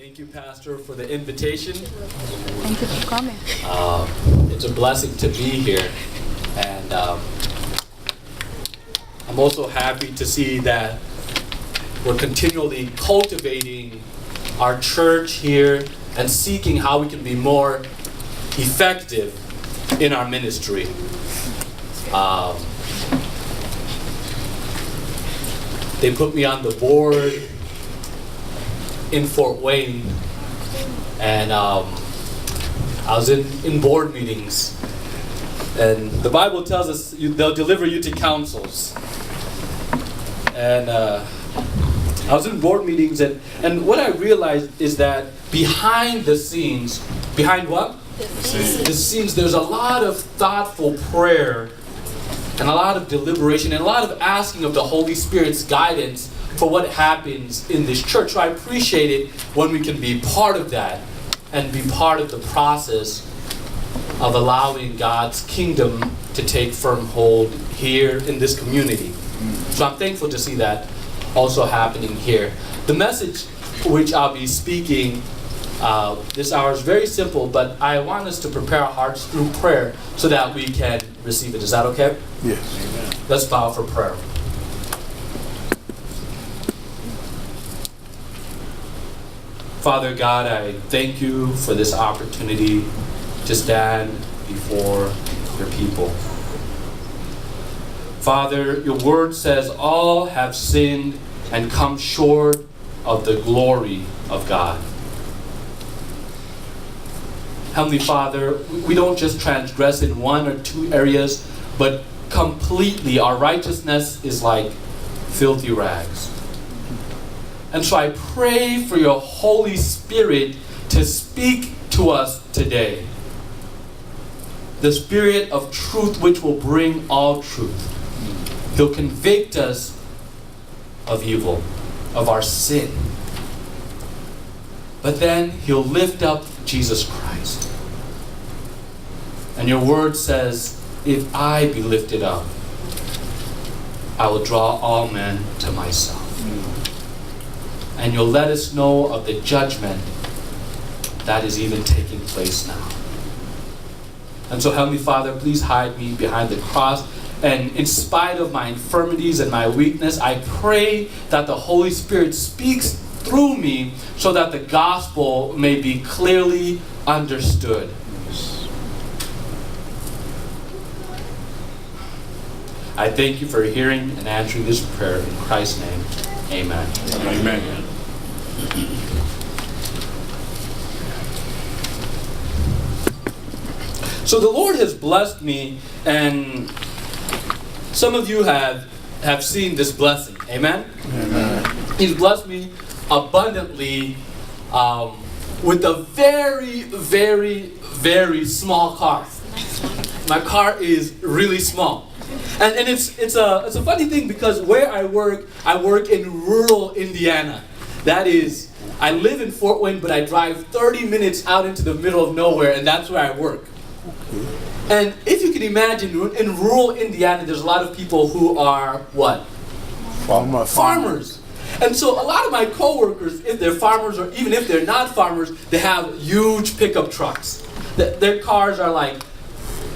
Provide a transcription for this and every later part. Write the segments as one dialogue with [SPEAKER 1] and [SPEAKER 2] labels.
[SPEAKER 1] Thank you, Pastor, for the invitation.
[SPEAKER 2] Thank you for coming.
[SPEAKER 1] It's a blessing to be here. And I'm also happy to see that we're continually cultivating our church here and seeking how we can be more effective in our ministry. They put me on the board in Fort Wayne, and I was in board meetings, and the Bible tells us they'll deliver you to councils. And I was in board meetings, and what I realized is that behind the scenes, behind what? The scenes, there's a lot of thoughtful prayer and a lot of deliberation and a lot of asking of the Holy Spirit's guidance for what happens in this church. So I appreciate it when we can be part of that and be part of the process of allowing God's kingdom to take firm hold here in this community. So I'm thankful to see that also happening here. The message which I'll be speaking this hour is very simple, but I want us to prepare our hearts through prayer so that we can receive it. Is that okay?
[SPEAKER 3] Yes.
[SPEAKER 1] Amen. Let's bow for prayer. Father God, I thank you for this opportunity to stand before your people. Father, your word says all have sinned and come short of the glory of God. Heavenly Father, we don't just transgress in one or two areas, but completely our righteousness is like filthy rags. And so I pray for your Holy Spirit to speak to us today. The Spirit of truth which will bring all truth. He'll convict us of evil, of our sin. But then He'll lift up Jesus Christ. And your word says, if I be lifted up, I will draw all men to myself. And you'll let us know of the judgment that is even taking place now. And so, Heavenly Father, please hide me behind the cross. And in spite of my infirmities and my weakness, I pray that the Holy Spirit speaks through me so that the gospel may be clearly understood. I thank you for hearing and answering this prayer in Christ's name. Amen.
[SPEAKER 3] Amen.
[SPEAKER 1] So the Lord has blessed me, and some of you have seen this blessing. Amen?
[SPEAKER 3] Amen.
[SPEAKER 1] He's blessed me abundantly with a very, very, very small car. My car is really small. And it's a funny thing because where I work in rural Indiana. That is, I live in Fort Wayne, but I drive 30 minutes out into the middle of nowhere, and that's where I work. And if you can imagine, in rural Indiana, there's a lot of people who are what? Farmers. And so a lot of my coworkers, if they're farmers or even if they're not farmers, they have huge pickup trucks. Their cars are like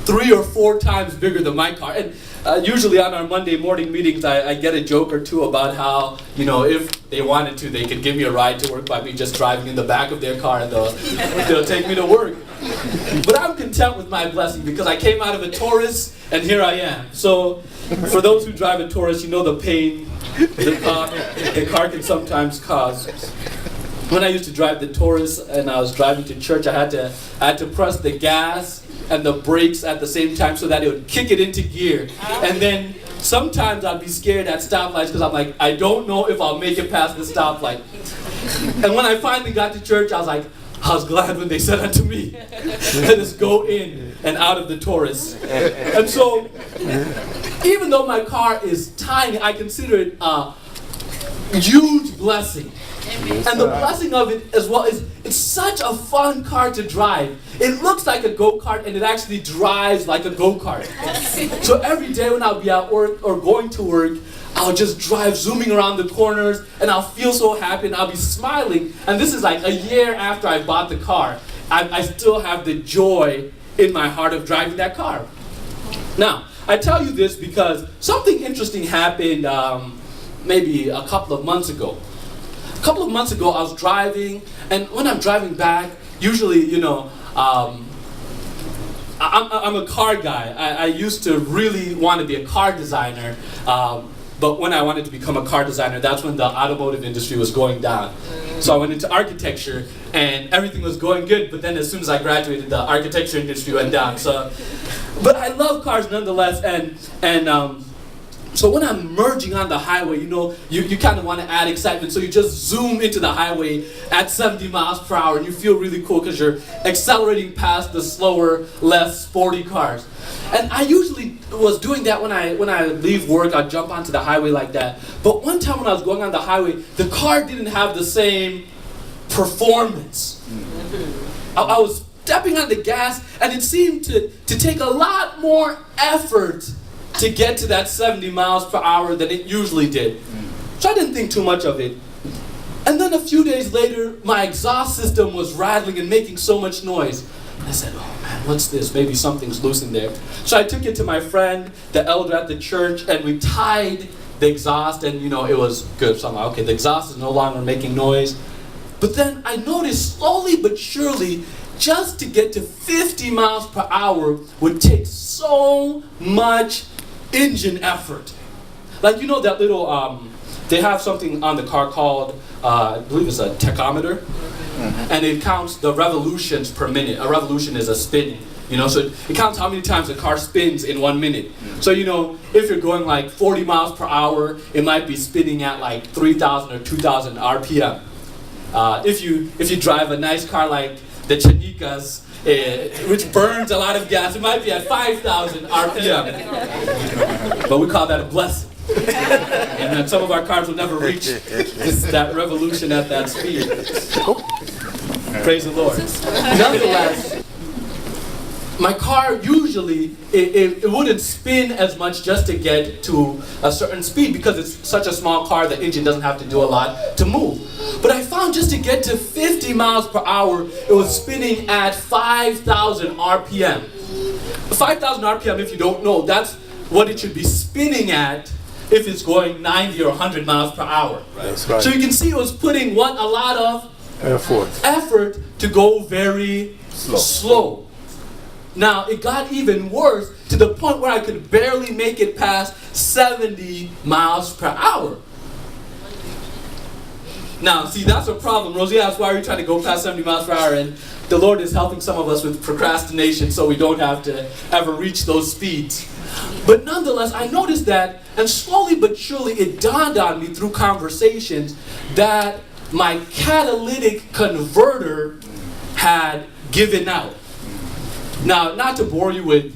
[SPEAKER 1] 3 or 4 times bigger than my car. And usually on our Monday morning meetings, I get a joke or two about how, if they wanted to, they could give me a ride to work by me just driving in the back of their car and they'll take me to work. But I'm content with my blessing because I came out of a Taurus and here I am. So for those who drive a Taurus, you know the pain the car can sometimes cause. When I used to drive the Taurus and I was driving to church, I had to press the gas and the brakes at the same time so that it would kick it into gear. And then sometimes I'd be scared at stoplights because I'm like, I don't know if I'll make it past the stoplight. And when I finally got to church, I was glad when they said unto me, let us go in and out of the Taurus. And so, even though my car is tiny, I consider it a huge blessing. And the blessing of it as well is it's such a fun car to drive. It looks like a go-kart and it actually drives like a go-kart. So every day when I'll be at work or going to work, I'll just drive zooming around the corners and I'll feel so happy and I'll be smiling. And this is like a year after I bought the car. I still have the joy in my heart of driving that car. Now, I tell you this because something interesting happened maybe a couple of months ago. A couple of months ago, I was driving, and when I'm driving back, usually, I'm a car guy. I used to really want to be a car designer, but when I wanted to become a car designer, that's when the automotive industry was going down. So I went into architecture, and everything was going good, but then as soon as I graduated, the architecture industry went down. But I love cars nonetheless, and so when I'm merging on the highway, you kind of want to add excitement, so you just zoom into the highway at 70 miles per hour, and you feel really cool because you're accelerating past the slower, less sporty cars. And I usually was doing that when I leave work. I'd jump onto the highway like that. But one time when I was going on the highway, the car didn't have the same performance. I was stepping on the gas, and it seemed to take a lot more effort to get to that 70 miles per hour than it usually did. So I didn't think too much of it. And then a few days later, my exhaust system was rattling and making so much noise. And I said, oh man, what's this? Maybe something's loose in there. So I took it to my friend, the elder at the church, and we tied the exhaust, and it was good. So I'm like, okay, the exhaust is no longer making noise. But then I noticed slowly but surely, just to get to 50 miles per hour would take so much engine effort. Like, that little, they have something on the car called, I believe it's a tachometer, and it counts the revolutions per minute. A revolution is a spin, so it counts how many times the car spins in 1 minute. So, if you're going like 40 miles per hour, it might be spinning at like 3,000 or 2,000 RPM. If you drive a nice car like the Chanikas, which burns a lot of gas, it might be at 5,000 RPM. But we call that a blessing. And then some of our cars will never reach that revolution at that speed. Praise the Lord. Nonetheless, my car usually, it wouldn't spin as much just to get to a certain speed because it's such a small car, the engine doesn't have to do a lot to move. But I found just to get to 50 miles per hour, it was spinning at 5,000 RPM. 5,000 RPM, if you don't know, that's what it should be spinning at if it's going 90 or 100 miles per hour.
[SPEAKER 3] That's right.
[SPEAKER 1] So you can see it was putting a lot of effort to go very slow. Now, it got even worse to the point where I could barely make it past 70 miles per hour. Now, see, that's a problem. Rosie asked, why are you trying to go past 70 miles per hour? And the Lord is helping some of us with procrastination so we don't have to ever reach those speeds. But nonetheless, I noticed that, and slowly but surely it dawned on me through conversations that my catalytic converter had given out. Now, not to bore you with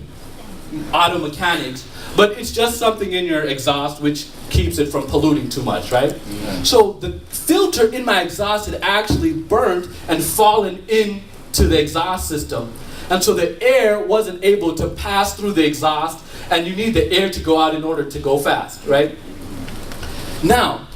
[SPEAKER 1] auto mechanics, but it's just something in your exhaust which keeps it from polluting too much, right? Yeah. So the filter in my exhaust had actually burnt and fallen into the exhaust system. And so the air wasn't able to pass through the exhaust, and you need the air to go out in order to go fast, right? Now,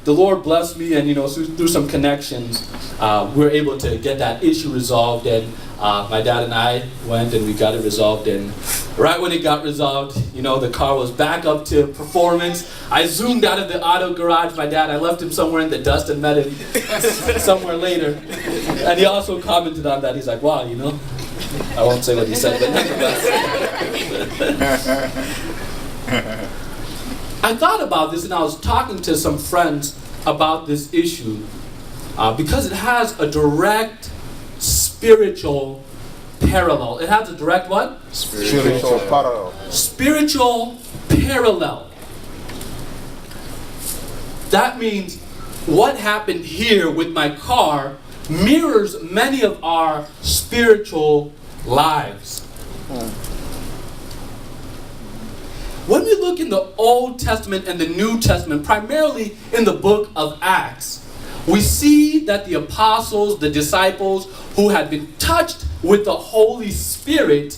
[SPEAKER 1] the Lord blessed me, and through some connections, we were able to get that issue resolved, and my dad and I went and we got it resolved, and right when it got resolved, the car was back up to performance. I zoomed out of the auto garage. My dad, I left him somewhere in the dust and met him somewhere later. And he also commented on that. He's like, wow, I won't say what he said, but nonetheless. I thought about this, and I was talking to some friends about this issue because it has a direct spiritual parallel. It has a direct what?
[SPEAKER 3] Spiritual parallel.
[SPEAKER 1] Spiritual parallel. That means what happened here with my car mirrors many of our spiritual lives. When we look in the Old Testament and the New Testament, primarily in the book of Acts, we see that the apostles, the disciples who had been touched with the Holy Spirit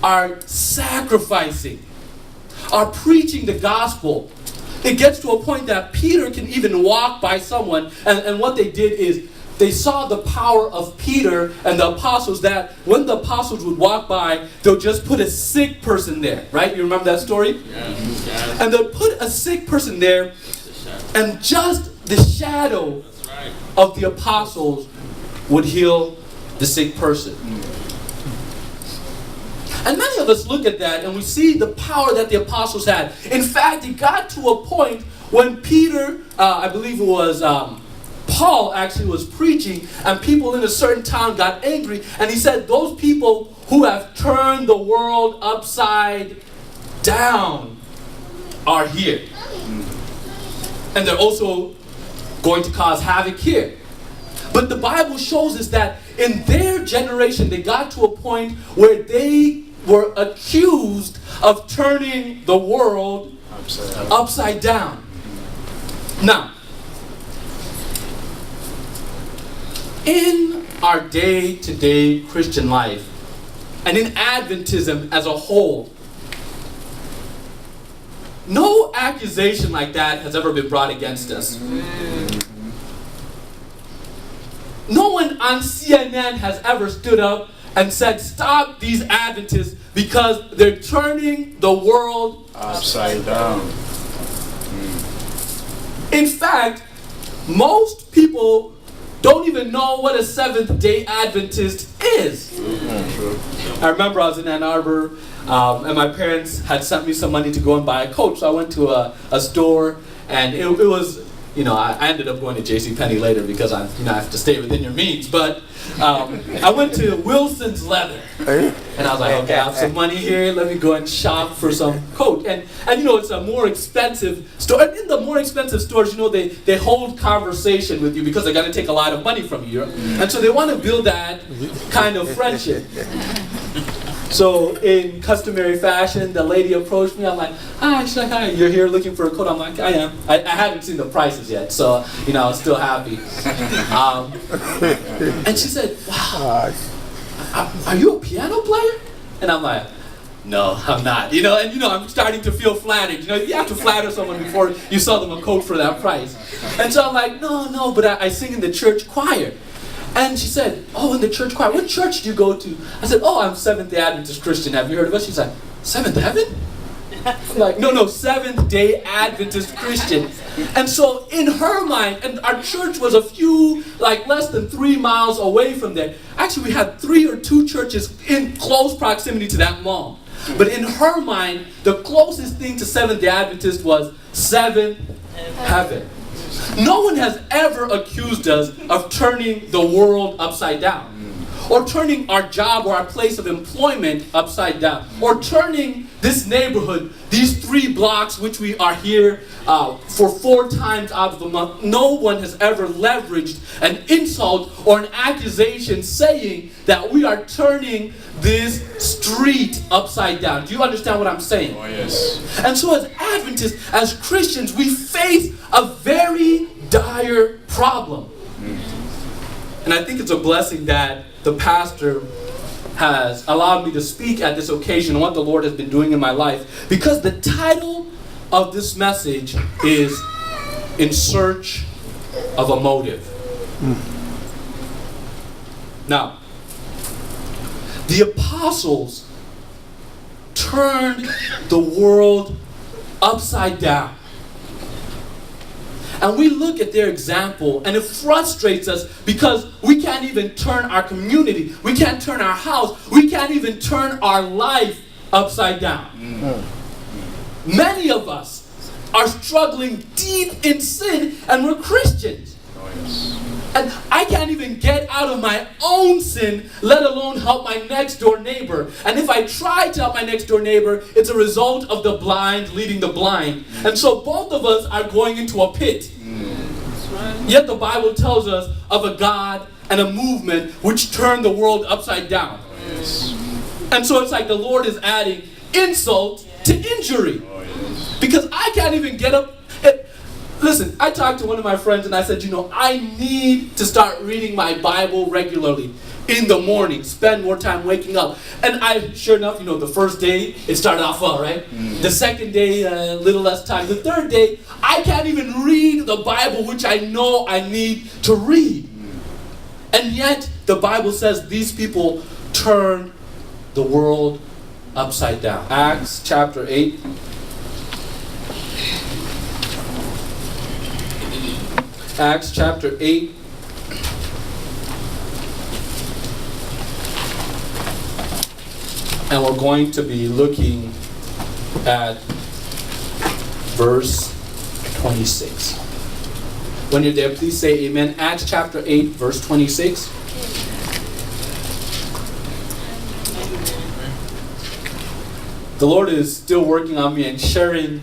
[SPEAKER 1] are sacrificing, are preaching the gospel. It gets to a point that Peter can even walk by someone, and what they did is they saw the power of Peter and the apostles, that when the apostles would walk by, they'll just put a sick person there, right? You remember that story?
[SPEAKER 4] Yeah.
[SPEAKER 1] And they'll put a sick person there, and just the shadow of the apostles would heal the sick person. And many of us look at that and we see the power that the apostles had. In fact, it got to a point when Peter, I believe it was Paul actually was preaching, and people in a certain town got angry, and he said, those people who have turned the world upside down are here. And they're also going to cause havoc here. But the Bible shows us that in their generation, they got to a point where they were accused of turning the world upside down. Now, in our day-to-day Christian life, and in Adventism as a whole, no accusation like that has ever been brought against us. No one on CNN has ever stood up and said, stop these Adventists because they're turning the world
[SPEAKER 3] Upside down.
[SPEAKER 1] In fact, most people don't even know what a Seventh-day Adventist is. I remember I was in Ann Arbor, and my parents had sent me some money to go and buy a coat. So I went to a store, and it was, I ended up going to JCPenney later because I have to stay within your means. But I went to Wilson's Leather, and I was like, okay, I have some money here. Let me go and shop for some coat. And it's a more expensive store. And in the more expensive stores, they hold conversation with you because they're going to take a lot of money from you. And so they want to build that kind of friendship. So in customary fashion, the lady approached me. I'm like, hi. She's like, hi, you're here looking for a coat? I'm like, I am. I haven't seen the prices yet, so I was still happy. And she said, wow, are you a piano player? And I'm like, no, I'm not. And I'm starting to feel flattered. You have to flatter someone before you sell them a coat for that price. And so I'm like, no, but I sing in the church choir. And she said, oh, in the church choir, what church do you go to? I said, oh, I'm Seventh-day Adventist Christian. Have you heard of us? She's like, Seventh Heaven? I'm like, no, Seventh-day Adventist Christian. And so in her mind, and our church was a few, less than 3 miles away from there. Actually, we had 3 or 2 churches in close proximity to that mall. But in her mind, the closest thing to Seventh-day Adventist was Seventh Heaven. No one has ever accused us of turning the world upside down, or turning our job or our place of employment upside down, or turning this neighborhood, these 3 blocks which we are here for 4 times out of the month. No one has ever leveraged an insult or an accusation saying that we are turning this street upside down. Do you understand what I'm saying?
[SPEAKER 3] Oh, yes.
[SPEAKER 1] And so as Adventists, as Christians, we face a very dire problem. And I think it's a blessing that the pastor has allowed me to speak at this occasion and what the Lord has been doing in my life, because the title of this message is In Search of a Motive. Now, the apostles turned the world upside down. And we look at their example and it frustrates us because we can't even turn our community, we can't turn our house, we can't even turn our life upside down. Many of us are struggling deep in sin, and we're Christians. And I can't even get out of my own sin, let alone help my next door neighbor. And if I try to help my next door neighbor, it's a result of the blind leading the blind. And so both of us are going into a pit. Yet the Bible tells us of a God and a movement which turned the world upside down. And so it's like the Lord is adding insult to injury. Because I can't even get up. Listen, I talked to one of my friends and I said, I need to start reading my Bible regularly in the morning, spend more time waking up. And sure enough, the first day, it started off well, right? The second day, a little less time. The third day, I can't even read the Bible, which I know I need to read. And yet, the Bible says these people turned the world upside down. Acts chapter 8. Acts chapter 8. And we're going to be looking at verse 26. When you're there, please say amen. Acts chapter 8, verse 26. The Lord is still working on me and sharing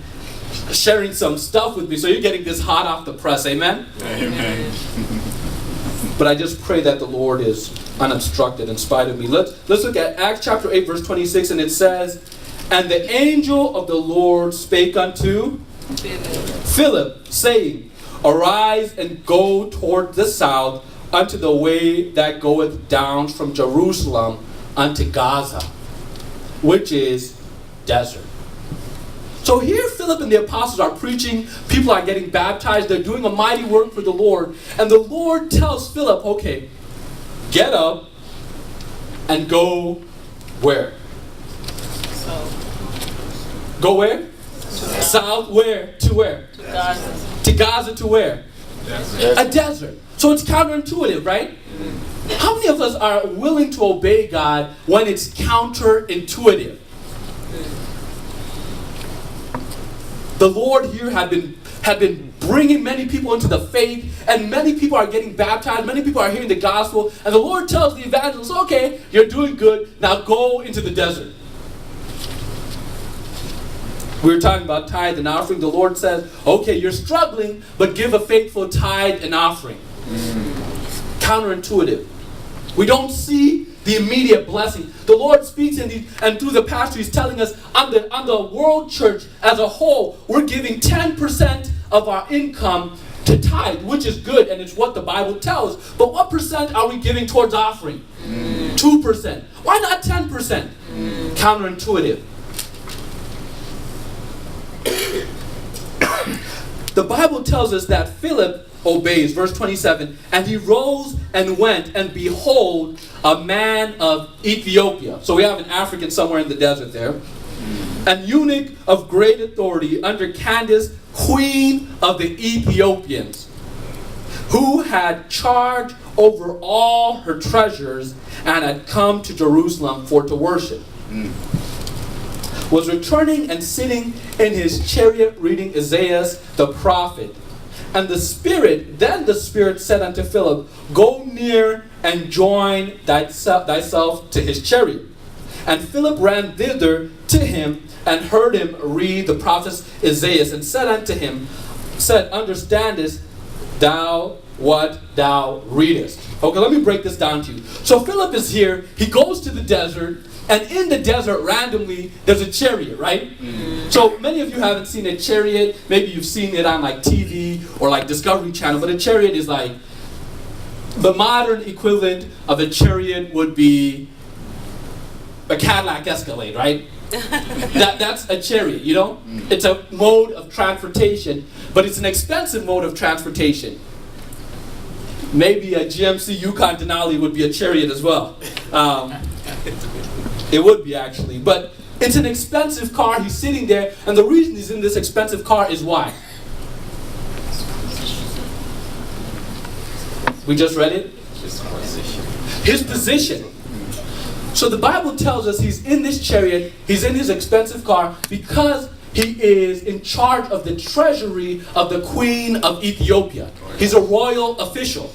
[SPEAKER 1] some stuff with me. So you're getting this hot off the press. Amen?
[SPEAKER 3] Amen.
[SPEAKER 1] But I just pray that the Lord is unobstructed in spite of me. Let's look at Acts chapter 8, verse 26. And it says, "And the angel of the Lord spake unto Philip, saying, Arise and go toward the south unto the way that goeth down from Jerusalem unto Gaza, which is desert." So here Philip and the apostles are preaching, people are getting baptized, they're doing a mighty work for the Lord, and the Lord tells Philip, okay, get up and go where? South. Go where? South where? To where? To Gaza. To Gaza to where? Desert. A desert. So it's counterintuitive, right? How many of us are willing to obey God when it's counterintuitive? The Lord here had been bringing many people into the faith, and many people are getting baptized, many people are hearing the gospel, and the Lord tells the evangelist, okay, you're doing good, now go into the desert. We were talking about tithe and offering. The Lord says, okay, you're struggling, but give a faithful tithe and offering. Counterintuitive. We don't see the immediate blessing. The Lord speaks and through the pastor, He's telling us on the world church as a whole, we're giving 10% of our income to tithe, which is good, and it's what the Bible tells. But what percent are we giving towards offering? 2%. Why not 10%? Counterintuitive. The Bible tells us that Philip obeys. Verse 27, "And he rose and went, and behold, a man of Ethiopia." So we have an African somewhere in the desert there. "An eunuch of great authority under Candace, queen of the Ethiopians, who had charge over all her treasures, and had come to Jerusalem for to worship, was returning and sitting in his chariot reading Isaiah the prophet. And then the Spirit said unto Philip, Go near and join thyself to his chariot. And Philip ran thither to him, and heard him read the prophet Isaiah, and said unto him, Understandest thou what thou readest? Okay, let me break this down to you. So Philip is here, he goes to the desert, and in the desert, randomly, there's a chariot, right? So many of you haven't seen a chariot. Maybe you've seen it on like TV or like Discovery Channel. But a chariot is like, the modern equivalent of a chariot would be a Cadillac Escalade, right? That's a chariot, It's a mode of transportation, but it's an expensive mode of transportation. Maybe a GMC Yukon Denali would be a chariot as well. It would be actually, but it's an expensive car. He's sitting there, and the reason he's in this expensive car is why? We just read it? His position. So the Bible tells us he's in this chariot, he's in his expensive car, because he is in charge of the treasury of the Queen of Ethiopia. He's a royal official.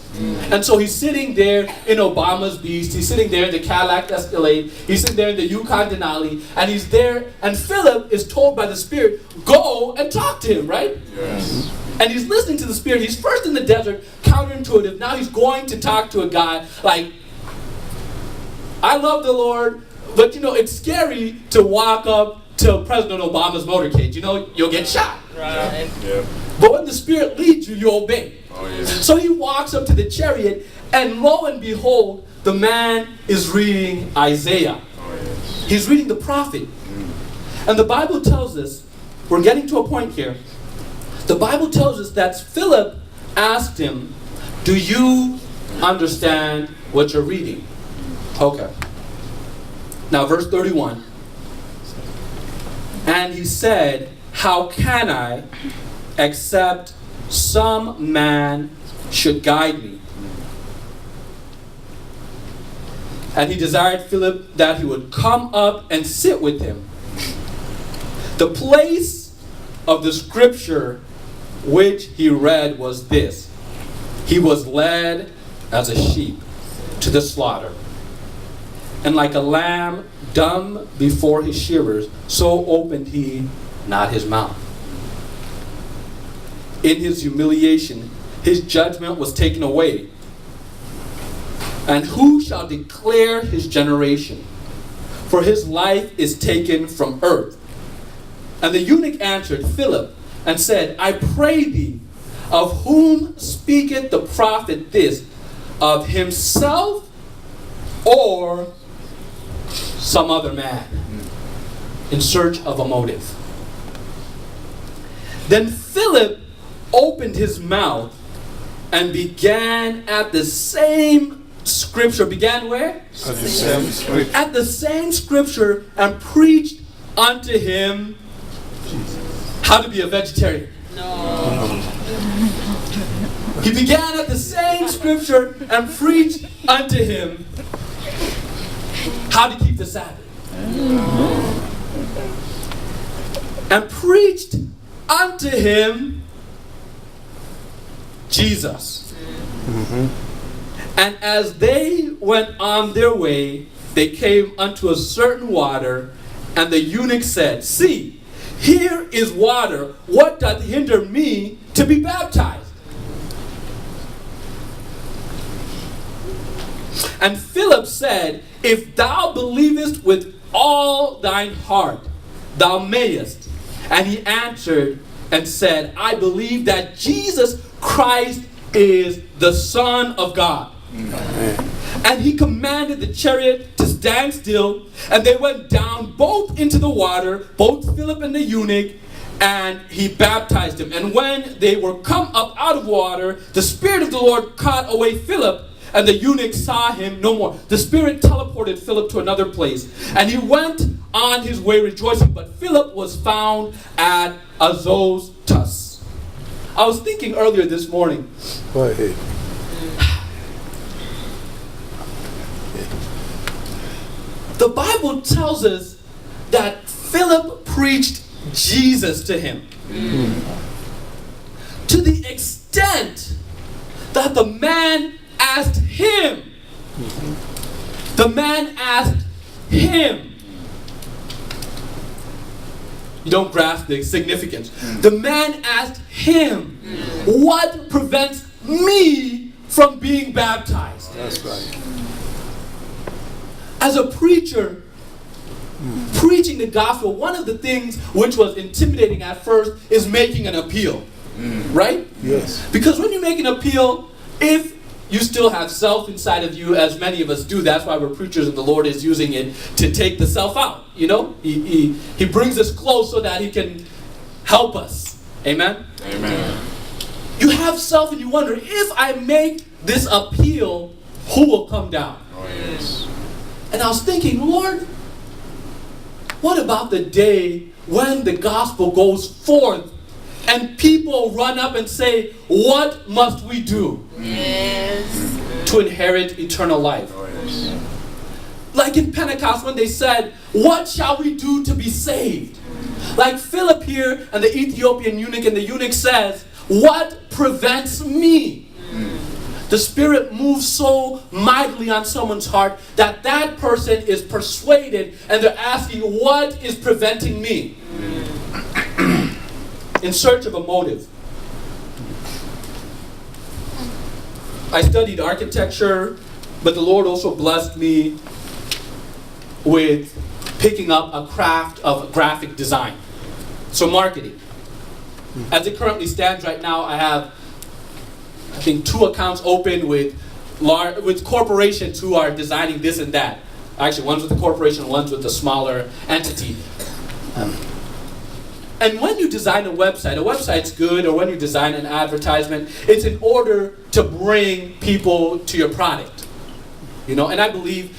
[SPEAKER 1] And so he's sitting there in Obama's Beast, he's sitting there in the Cadillac Escalade, he's sitting there in the Yukon Denali, and he's there, and Philip is told by the Spirit, go and talk to him, right? Yes. And he's listening to the Spirit. He's first in the desert, counterintuitive. Now he's going to talk to a guy like, I love the Lord, but it's scary to walk up to President Obama's motorcade. You know, you'll get shot.
[SPEAKER 4] Right.
[SPEAKER 3] Yeah.
[SPEAKER 1] But when the Spirit leads you, you obey.
[SPEAKER 3] Oh, yeah.
[SPEAKER 1] So he walks up to the chariot, and lo and behold, the man is reading Isaiah.
[SPEAKER 3] Oh, yes.
[SPEAKER 1] He's reading the prophet. And the Bible tells us, we're getting to a point here. The Bible tells us that Philip asked him, do you understand what you're reading? Okay. Now verse 31. And he said, how can I, except some man should guide me? And he desired Philip that he would come up and sit with him. The place of the scripture which he read was this: he was led as a sheep to the slaughter, and like a lamb dumb before his shearers, so opened he not his mouth. In his humiliation, his judgment was taken away. And who shall declare his generation? For his life is taken from earth. And the eunuch answered Philip and said, I pray thee, of whom speaketh the prophet this? Of himself or some other man? In search of a motive. Then Philip opened his mouth and began at the same scripture. Began where?
[SPEAKER 3] At the same scripture.
[SPEAKER 1] At the same scripture, and preached unto him how to be a vegetarian.
[SPEAKER 4] No.
[SPEAKER 1] He began at the same scripture and preached unto him how to keep the Sabbath. And preached unto him Jesus. And as they went on their way, they came unto a certain water, and the eunuch said, see, here is water. What doth hinder me to be baptized? And Philip said, if thou believest with all thine heart, thou mayest. And he answered and said, I believe that Jesus Christ is the Son of God. And he commanded the chariot to stand still, and they went down both into the water, both Philip and the eunuch, and he baptized him. And when they were come up out of water, the Spirit of the Lord caught away Philip, and the eunuch saw him no more. The Spirit teleported Philip to another place, and he went on his way rejoicing. But Philip was found at Azotus. I was thinking earlier this morning,
[SPEAKER 3] Go ahead.
[SPEAKER 1] the Bible tells us that Philip preached Jesus to him. To the extent that the man asked him. The man asked him. You don't grasp the significance. The man asked him, what prevents me from being baptized?
[SPEAKER 3] That's right.
[SPEAKER 1] As a preacher, preaching the gospel, one of the things which was intimidating at first is making an appeal. Right?
[SPEAKER 3] Yes.
[SPEAKER 1] Because when you make an appeal, if you still have self inside of you, as many of us do, that's why we're preachers and the Lord is using it to take the self out. You know? He brings us close so that he can help us. Amen?
[SPEAKER 3] Amen.
[SPEAKER 1] You have self and you wonder, if I make this appeal, who will come down?
[SPEAKER 3] Oh, yes.
[SPEAKER 1] And I was thinking, Lord, what about the day when the gospel goes forth and people run up and say, what must we do to inherit eternal life?
[SPEAKER 3] Oh, yes.
[SPEAKER 1] Like in Pentecost when they said, what shall we do to be saved? Like Philip here and the Ethiopian eunuch, and the eunuch says, what prevents me? The Spirit moves so mightily on someone's heart that that person is persuaded and they're asking, what is preventing me? In search of a motive. I studied architecture, but the Lord also blessed me with picking up a craft of graphic design. So marketing. As it currently stands right now, I have, I think, 2 accounts open with corporations who are designing this and that. Actually, one's with a corporation, one's with a smaller entity. And when you design a website's good, or when you design an advertisement, it's in order to bring people to your product. And I believe,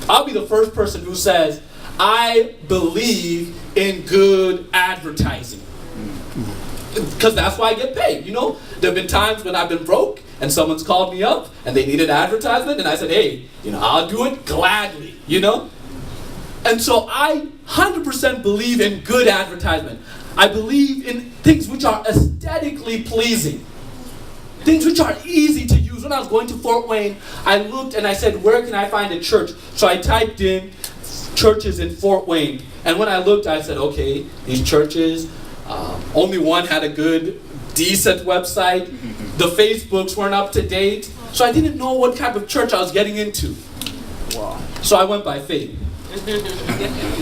[SPEAKER 1] I'll be the first person who says, I believe in good advertising. Because that's why I get paid, There have been times when I've been broke, and someone's called me up, and they needed advertisement, and I said, hey, I'll do it gladly, And so I 100% believe in good advertisement. I believe in things which are aesthetically pleasing. Things which are easy to use. When I was going to Fort Wayne, I looked and I said, where can I find a church? So I typed in churches in Fort Wayne. And when I looked, I said, okay, these churches, only one had a good, decent website. The Facebooks weren't up to date. So I didn't know what type of church I was getting into.
[SPEAKER 3] Wow.
[SPEAKER 1] So I went by faith.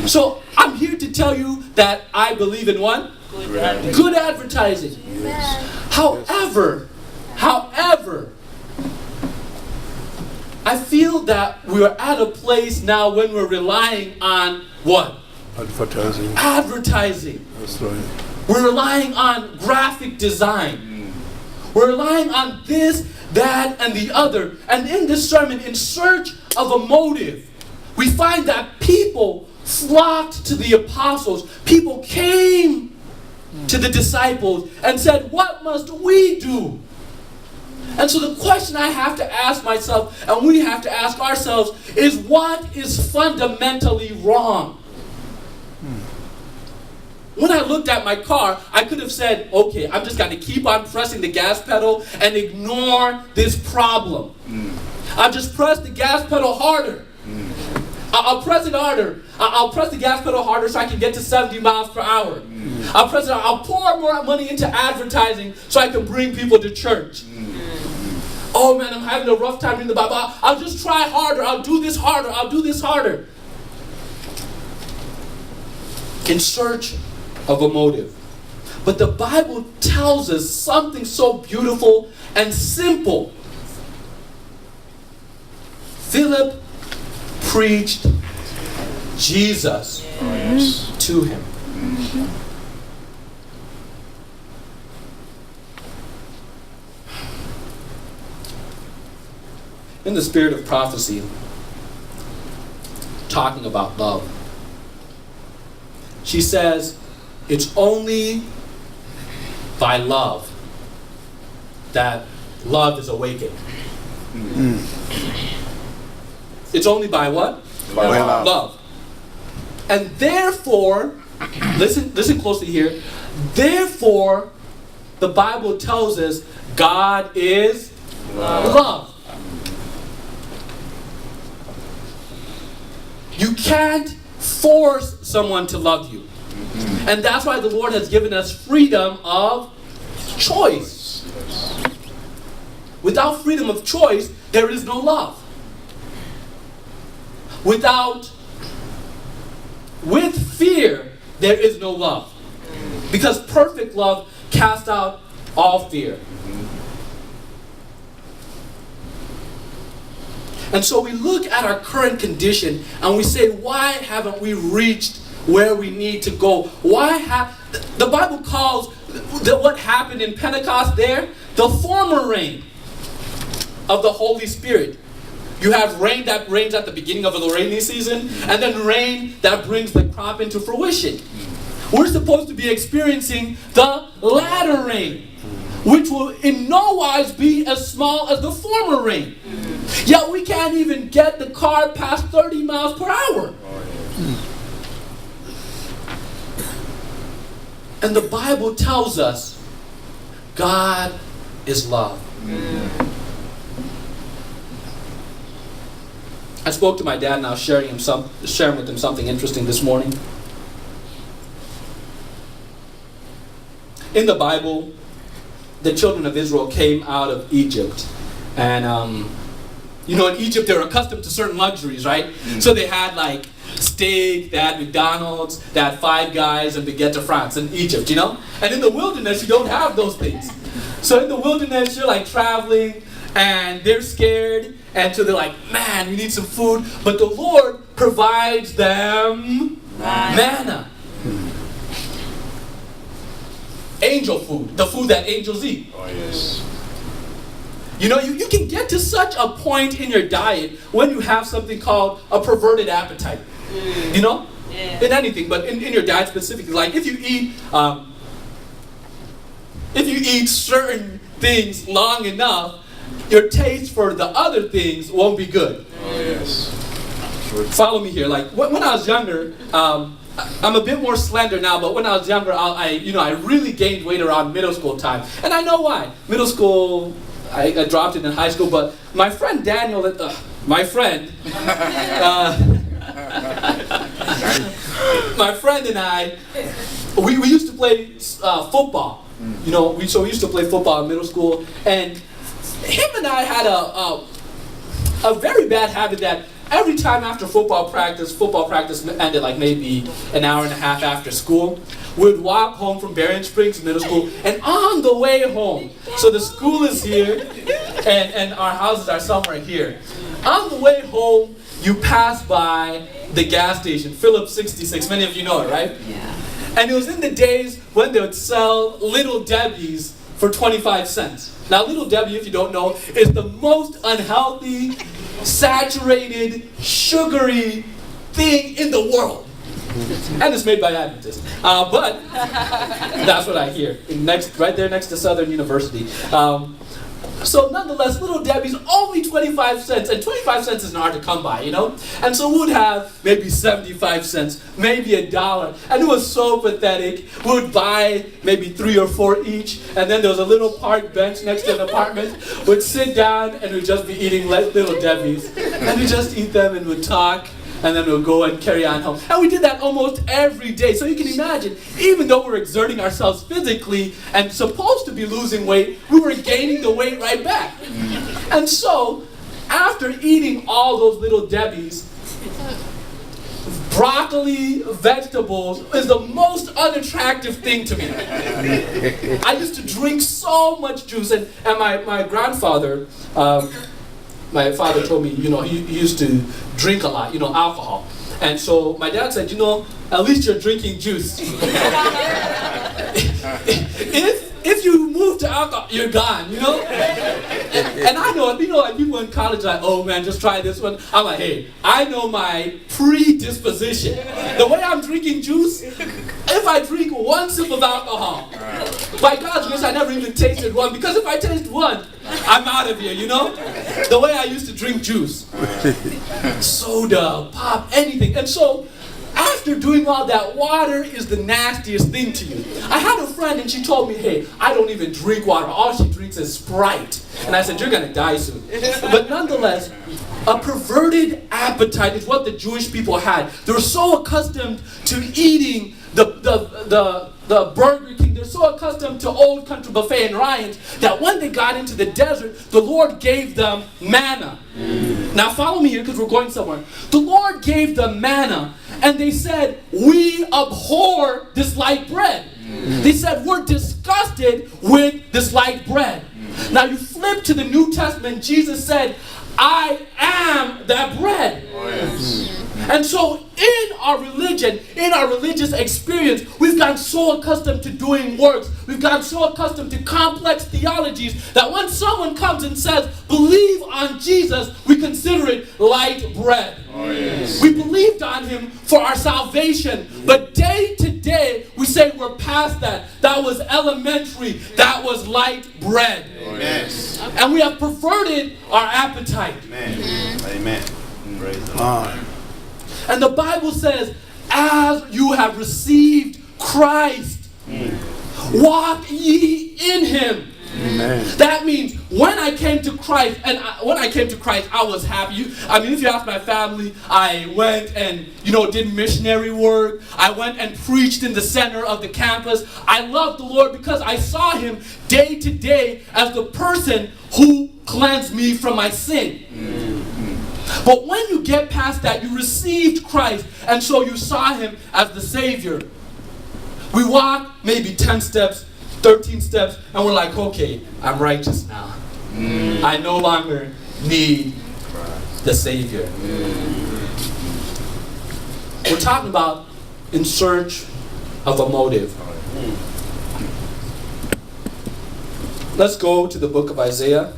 [SPEAKER 1] So I'm here to tell you that I believe in what? Good advertising.
[SPEAKER 3] Yes.
[SPEAKER 1] However, I feel that we're at a place now when we're relying on what?
[SPEAKER 3] Advertising.
[SPEAKER 1] Advertising.
[SPEAKER 3] That's right.
[SPEAKER 1] We're relying on graphic design. We're relying on this, that, and the other. And in this sermon, in search of a motive, we find that people flocked to the apostles. People came to the disciples and said, what must we do? And so the question I have to ask myself, and we have to ask ourselves, is what is fundamentally wrong? When I looked at my car, I could have said, okay, I'm just going to keep on pressing the gas pedal and ignore this problem. I'll just press the gas pedal harder. I'll press it harder. I'll press the gas pedal harder so I can get to 70 miles per hour. I'll pour more money into advertising so I can bring people to church. Oh man, I'm having a rough time reading the Bible. I'll just try harder. I'll do this harder. I'll do this harder. In search of a motive. But the Bible tells us something so beautiful and simple. Philip preached Jesus to him. In the spirit of prophecy, talking about love, she says, it's only by love that love is awakened. It's only by what?
[SPEAKER 3] By love.
[SPEAKER 1] Love. And therefore, listen closely here. Therefore, the Bible tells us God is love. You can't force someone to love you. And that's why the Lord has given us freedom of choice. Without freedom of choice, there is no love. With fear, there is no love. Because perfect love casts out all fear. And so we look at our current condition and we say, why haven't we reached where we need to go? The Bible calls what happened in Pentecost there the former rain of the Holy Spirit. You have rain that rains at the beginning of the rainy season, and then rain that brings the crop into fruition. We're supposed to be experiencing the latter rain, which will in no wise be as small as the former rain. Yet we can't even get the car past 30 miles per hour. And the Bible tells us God is love. I spoke to my dad and I was sharing with him something interesting this morning. In the Bible, the children of Israel came out of Egypt, and you know, in Egypt, they were accustomed to certain luxuries, right? So they had like steak, they had McDonald's, they had Five Guys, and Baguette de France in Egypt, you know? And in the wilderness, you don't have those things. So in the wilderness, you're like traveling, and they're scared, and so they're like, man, we need some food. But the Lord provides them manna. Angel food, the food that angels eat.
[SPEAKER 3] Oh, yes.
[SPEAKER 1] You know, you can get to such a point in your diet when you have something called a perverted appetite. You know?
[SPEAKER 4] Yeah.
[SPEAKER 1] In anything, but in your diet specifically. Like if you eat certain things long enough, your taste for the other things won't be good.
[SPEAKER 3] Oh, yes.
[SPEAKER 1] Follow me here. Like when I was younger, I'm a bit more slender now, but when I was younger, I really gained weight around middle school time, and I know why. Middle school, I dropped it in high school, but my friend Daniel, my friend and I, we used to play football. You know, we used to play football in middle school, and him and I had a very bad habit that every time after football practice ended like maybe an hour and a half after school, we'd walk home from Berrien Springs Middle School, and on the way home, so the school is here, and our houses are somewhere here. On the way home, you pass by the gas station, Phillips 66, many of you know it, right?
[SPEAKER 4] Yeah.
[SPEAKER 1] And it was in the days when they would sell Little Debbie's for 25 cents. Now, Little Debbie, if you don't know, is the most unhealthy, saturated, sugary thing in the world. And it's made by Adventists. But that's what I hear. Right there next to Southern University. So nonetheless, Little Debbie's only 25 cents, and 25 cents isn't hard to come by, you know? And so we'd have maybe 75 cents, maybe $1, and it was so pathetic. We would buy maybe 3 or 4 each, and then there was a little park bench next to an apartment. We'd sit down, and we'd just be eating Little Debbie's, and we'd just eat them, and we'd talk, and then we'll go and carry on home. And we did that almost every day. So you can imagine, even though we're exerting ourselves physically and supposed to be losing weight, we were gaining the weight right back. And so, after eating all those Little Debbie's, broccoli, vegetables is the most unattractive thing to me. I used to drink so much juice, and my grandfather, my father told me, you know, he used to drink a lot, you know, alcohol. And so my dad said, you know, at least you're drinking juice. If you move to alcohol, you're gone, you know? And I know, you know, like people in college are like, oh man, just try this one. I'm like, hey, I know my predisposition. The way I'm drinking juice, if I drink 1 sip of alcohol, by God's grace, I never even tasted one, because if I taste one, I'm out of here, you know? The way I used to drink juice. Soda, pop, anything. And so, after doing all that, water is the nastiest thing to you. I had a friend and she told me, hey, I don't even drink water. All she drinks is Sprite. And I said, you're going to die soon. But nonetheless, a perverted appetite is what the Jewish people had. They were so accustomed to eating the Burger King. They're so accustomed to Old Country Buffet and Ryan's that when they got into the desert, the Lord gave them manna. Now follow me here because we're going somewhere. The Lord gave them manna, and they said, we abhor this light bread. They said, we're disgusted with this light bread. Now you flip to the New Testament, Jesus said, I am that bread.
[SPEAKER 3] Oh, yes.
[SPEAKER 1] And so in our religion, in our religious experience, we've gotten so accustomed to doing works. We've gotten so accustomed to complex theologies that when someone comes and says, believe on Jesus, we consider it light bread.
[SPEAKER 3] Oh, yes.
[SPEAKER 1] We believed on him for our salvation, but day to day, we say we're past that. That was elementary. That was light bread.
[SPEAKER 3] Oh, yes.
[SPEAKER 1] And we have perverted our appetite.
[SPEAKER 3] Amen. Amen. Praise the Lord.
[SPEAKER 1] And the Bible says, as you have received Christ, walk ye in him.
[SPEAKER 3] Amen.
[SPEAKER 1] That means when I came to Christ, I was happy. I mean, if you ask my family, I went and, did missionary work. I went and preached in the center of the campus. I loved the Lord because I saw him day to day as the person who cleansed me from my sin. But when you get past that, you received Christ, and so you saw him as the Savior. We walk maybe 10 steps, 13 steps, and we're like, okay, I'm righteous now. I no longer need the Savior. We're talking about in search of a motive. Let's go to the book of Isaiah.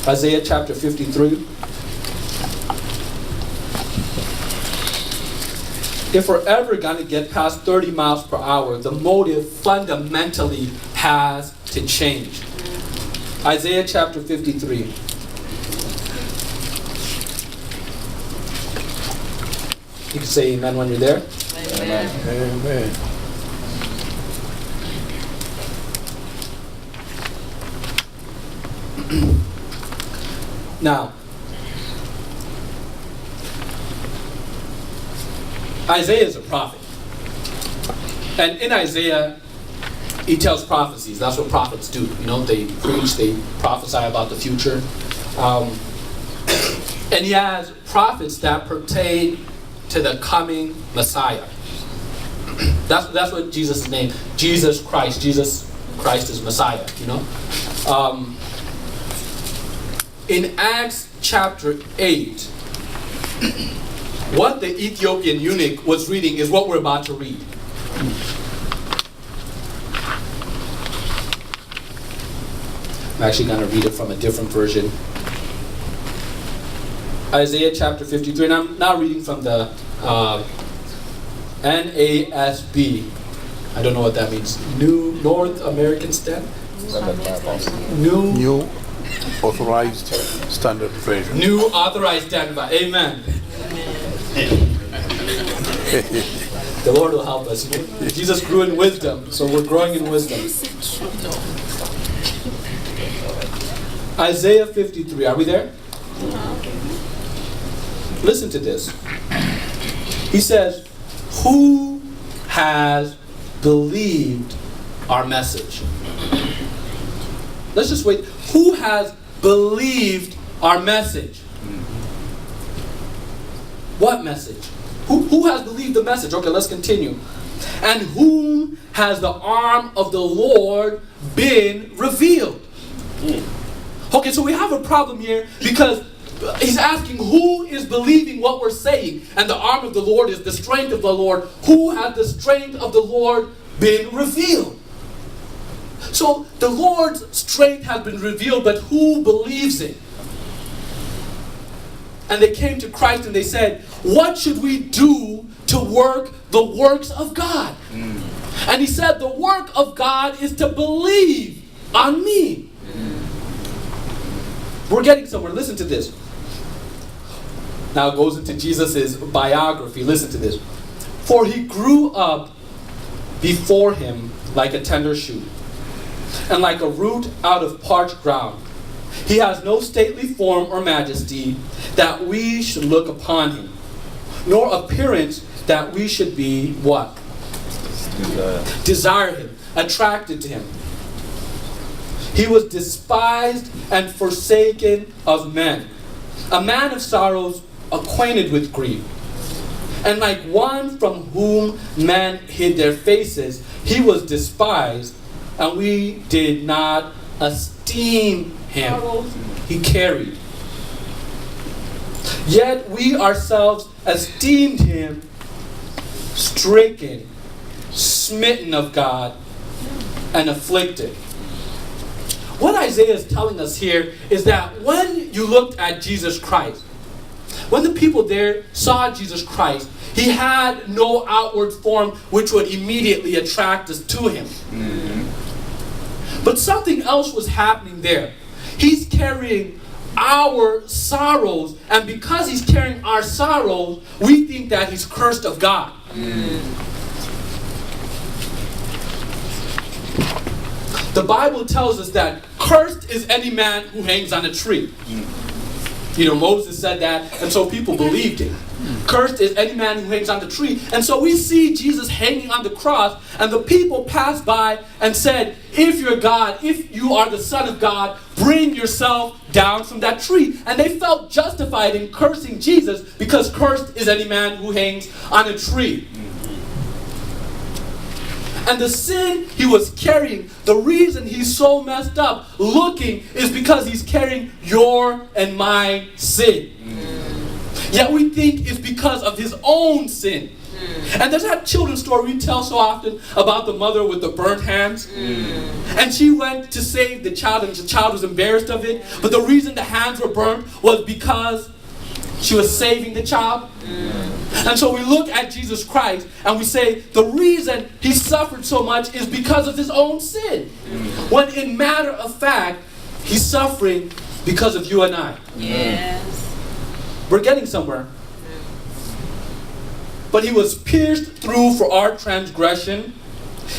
[SPEAKER 1] Isaiah chapter 53. If we're ever going to get past 30 miles per hour, the motive fundamentally has to change. Isaiah chapter 53. You can say amen when you're there.
[SPEAKER 3] Amen. Amen.
[SPEAKER 1] Now, Isaiah is a prophet. And in Isaiah, he tells prophecies. That's what prophets do. You know, they preach, they prophesy about the future. And he has prophets that pertain to the coming Messiah. That's what Jesus' name, Jesus Christ. Jesus Christ is Messiah, you know. In Acts chapter 8, what the Ethiopian eunuch was reading is what we're about to read. I'm actually going to read it from a different version. Isaiah chapter 53, and I'm now reading from the NASB. I don't know what that means. New North American Standard?
[SPEAKER 3] New Authorized Standard Version.
[SPEAKER 1] New Authorized Standard. Amen. The Lord will help us. Jesus grew in wisdom, so we're growing in wisdom. Isaiah 53. Are we there? Listen to this. He says, who has believed our message? Let's just wait. Who has believed our message? What message? Who has believed the message? Okay, let's continue. And whom has the arm of the Lord been revealed? Okay, so we have a problem here because he's asking who is believing what we're saying. And the arm of the Lord is the strength of the Lord. Who has the strength of the Lord been revealed? So the Lord's strength has been revealed, but who believes it? And they came to Christ and they said, what should we do to work the works of God? And he said, the work of God is to believe on me. We're getting somewhere. Listen to this. Now it goes into Jesus' biography. Listen to this. For he grew up before him like a tender shoot, and like a root out of parched ground. He has no stately form or majesty that we should look upon him, nor appearance that we should be what? Desire him, attracted to him. He was despised and forsaken of men, a man of sorrows, acquainted with grief. And like one from whom men hid their faces, he was despised, and we did not esteem him. He carried. Yet we ourselves esteemed him stricken, smitten of God, and afflicted. What Isaiah is telling us here is that when you looked at Jesus Christ, when the people there saw Jesus Christ, he had no outward form which would immediately attract us to him. But something else was happening there. He's carrying our sorrows, and because he's carrying our sorrows, we think that he's cursed of God. The Bible tells us that cursed is any man who hangs on a tree. Moses said that, and so people believed him. Cursed is any man who hangs on the tree. And so we see Jesus hanging on the cross, and the people passed by and said, if you're God, if you are the Son of God, bring yourself down from that tree. And they felt justified in cursing Jesus because cursed is any man who hangs on a tree. And the sin he was carrying, the reason he's so messed up looking is because he's carrying your and my sin. Yet we think it's because of his own sin. And there's that children's story we tell so often about the mother with the burnt hands. And she went to save the child, and the child was embarrassed of it. But the reason the hands were burnt was because she was saving the child. And so we look at Jesus Christ and we say the reason he suffered so much is because of his own sin. When in matter of fact, he's suffering because of you and I.
[SPEAKER 4] Yes.
[SPEAKER 1] We're getting somewhere. But he was pierced through for our transgression.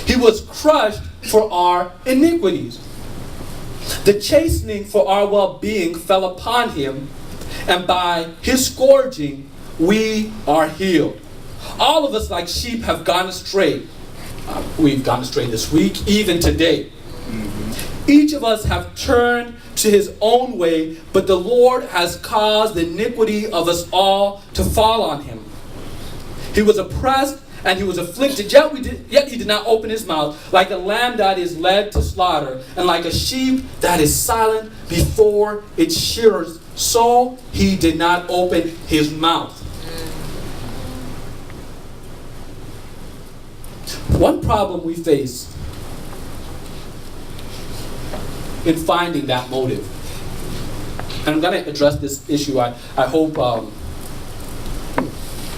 [SPEAKER 1] He was crushed for our iniquities. The chastening for our well-being fell upon him, and by his scourging we are healed. All of us like sheep have gone astray. We've gone astray this week, even today. Each of us have turned to his own way, but the Lord has caused the iniquity of us all to fall on him. He was oppressed and he was afflicted, yet he did not open his mouth. Like a lamb that is led to slaughter, and like a sheep that is silent before its shearers, so he did not open his mouth. One problem we face in finding that motive, and I'm going to address this issue, I hope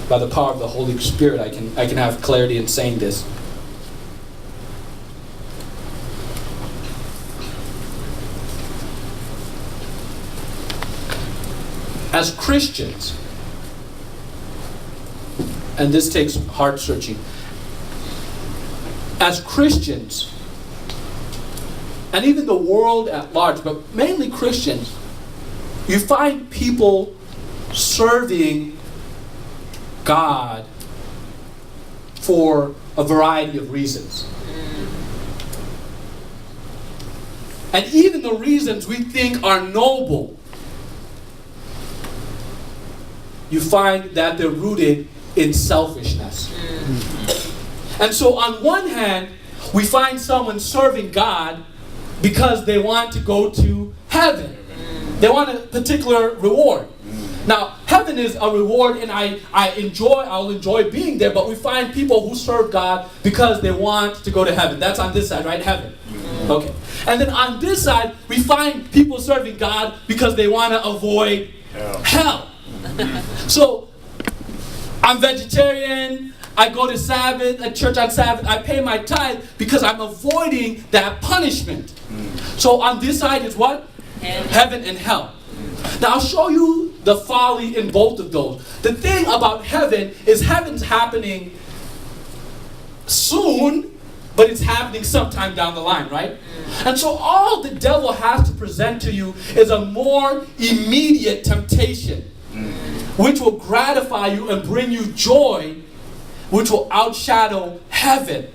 [SPEAKER 1] by the power of the Holy Spirit I can have clarity in saying this. As Christians, and this takes heart searching, as Christians, and even the world at large, but mainly Christians, you find people serving God for a variety of reasons. And even the reasons we think are noble, you find that they're rooted in selfishness. And so on one hand, we find someone serving God because they want to go to heaven. They want a particular reward. Now, heaven is a reward, and I'll enjoy being there, but we find people who serve God because they want to go to heaven. That's on this side, right? Heaven. Okay. And then on this side, we find people serving God because they want to avoid hell. So, I'm vegetarian, I go to Sabbath, at church on Sabbath, I pay my tithe because I'm avoiding that punishment. So on this side is what? Heaven and hell. Now I'll show you the folly in both of those. The thing about heaven is heaven's happening soon, but it's happening sometime down the line, right? And so all the devil has to present to you is a more immediate temptation, which will gratify you and bring you joy, which will outshadow heaven.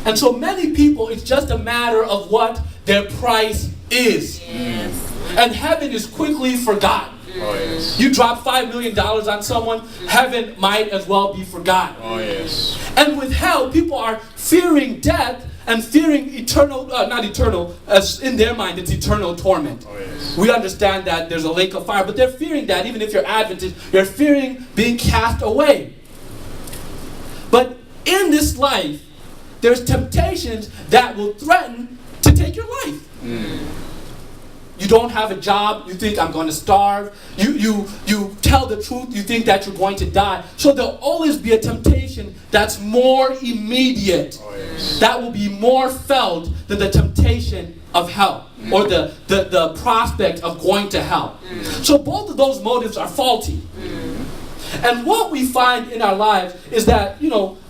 [SPEAKER 1] And so many people, it's just a matter of what their price is.
[SPEAKER 4] Yes.
[SPEAKER 1] And heaven is quickly forgotten.
[SPEAKER 3] Oh, yes.
[SPEAKER 1] You drop $5 million on someone, heaven might as well be forgotten.
[SPEAKER 3] Oh, yes.
[SPEAKER 1] And with hell, people are fearing death and fearing eternal, not eternal, as in their mind it's eternal torment.
[SPEAKER 3] Oh, yes.
[SPEAKER 1] We understand that there's a lake of fire, but they're fearing that. Even if you're Adventist, you're fearing being cast away. But in this life, there's temptations that will threaten to take your life. You don't have a job, you think I'm going to starve. You tell the truth, you think that you're going to die. So there'll always be a temptation that's more immediate.
[SPEAKER 3] Oh, yes.
[SPEAKER 1] That will be more felt than the temptation of hell, or the prospect of going to hell. So both of those motives are faulty. And what we find in our lives is that,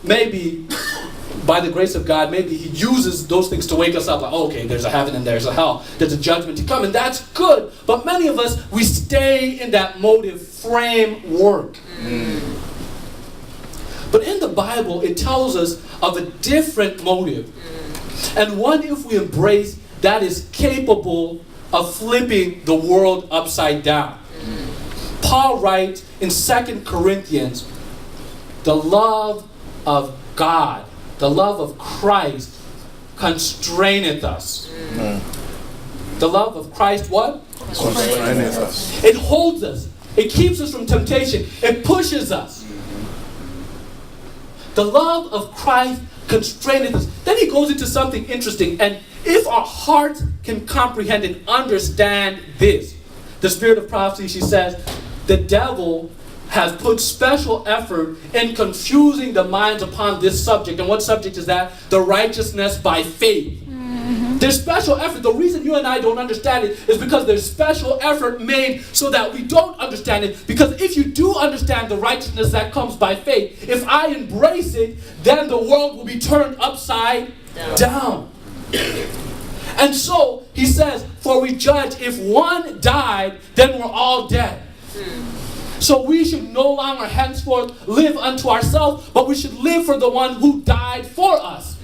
[SPEAKER 1] maybe by the grace of God, maybe he uses those things to wake us up. Like, oh, okay, there's a heaven and there's a hell. There's a judgment to come, and that's good. But many of us, we stay in that motive framework. But in the Bible, it tells us of a different motive. And one, if we embrace, that is capable of flipping the world upside down. Paul writes in 2 Corinthians, the love of God, the love of Christ constraineth us. The love of Christ what?
[SPEAKER 3] Constraineth us.
[SPEAKER 1] It holds us. It keeps us from temptation. It pushes us. The love of Christ constraineth us. Then he goes into something interesting. And if our hearts can comprehend and understand this, the spirit of prophecy, she says, the devil has put special effort in confusing the minds upon this subject. And what subject is that? The righteousness by faith. There's special effort. The reason you and I don't understand it is because there's special effort made so that we don't understand it. Because if you do understand the righteousness that comes by faith, if I embrace it, then the world will be turned upside down. And so, he says, for we judge if one died, then we're all dead. So we should no longer henceforth live unto ourselves, but we should live for the one who died for us.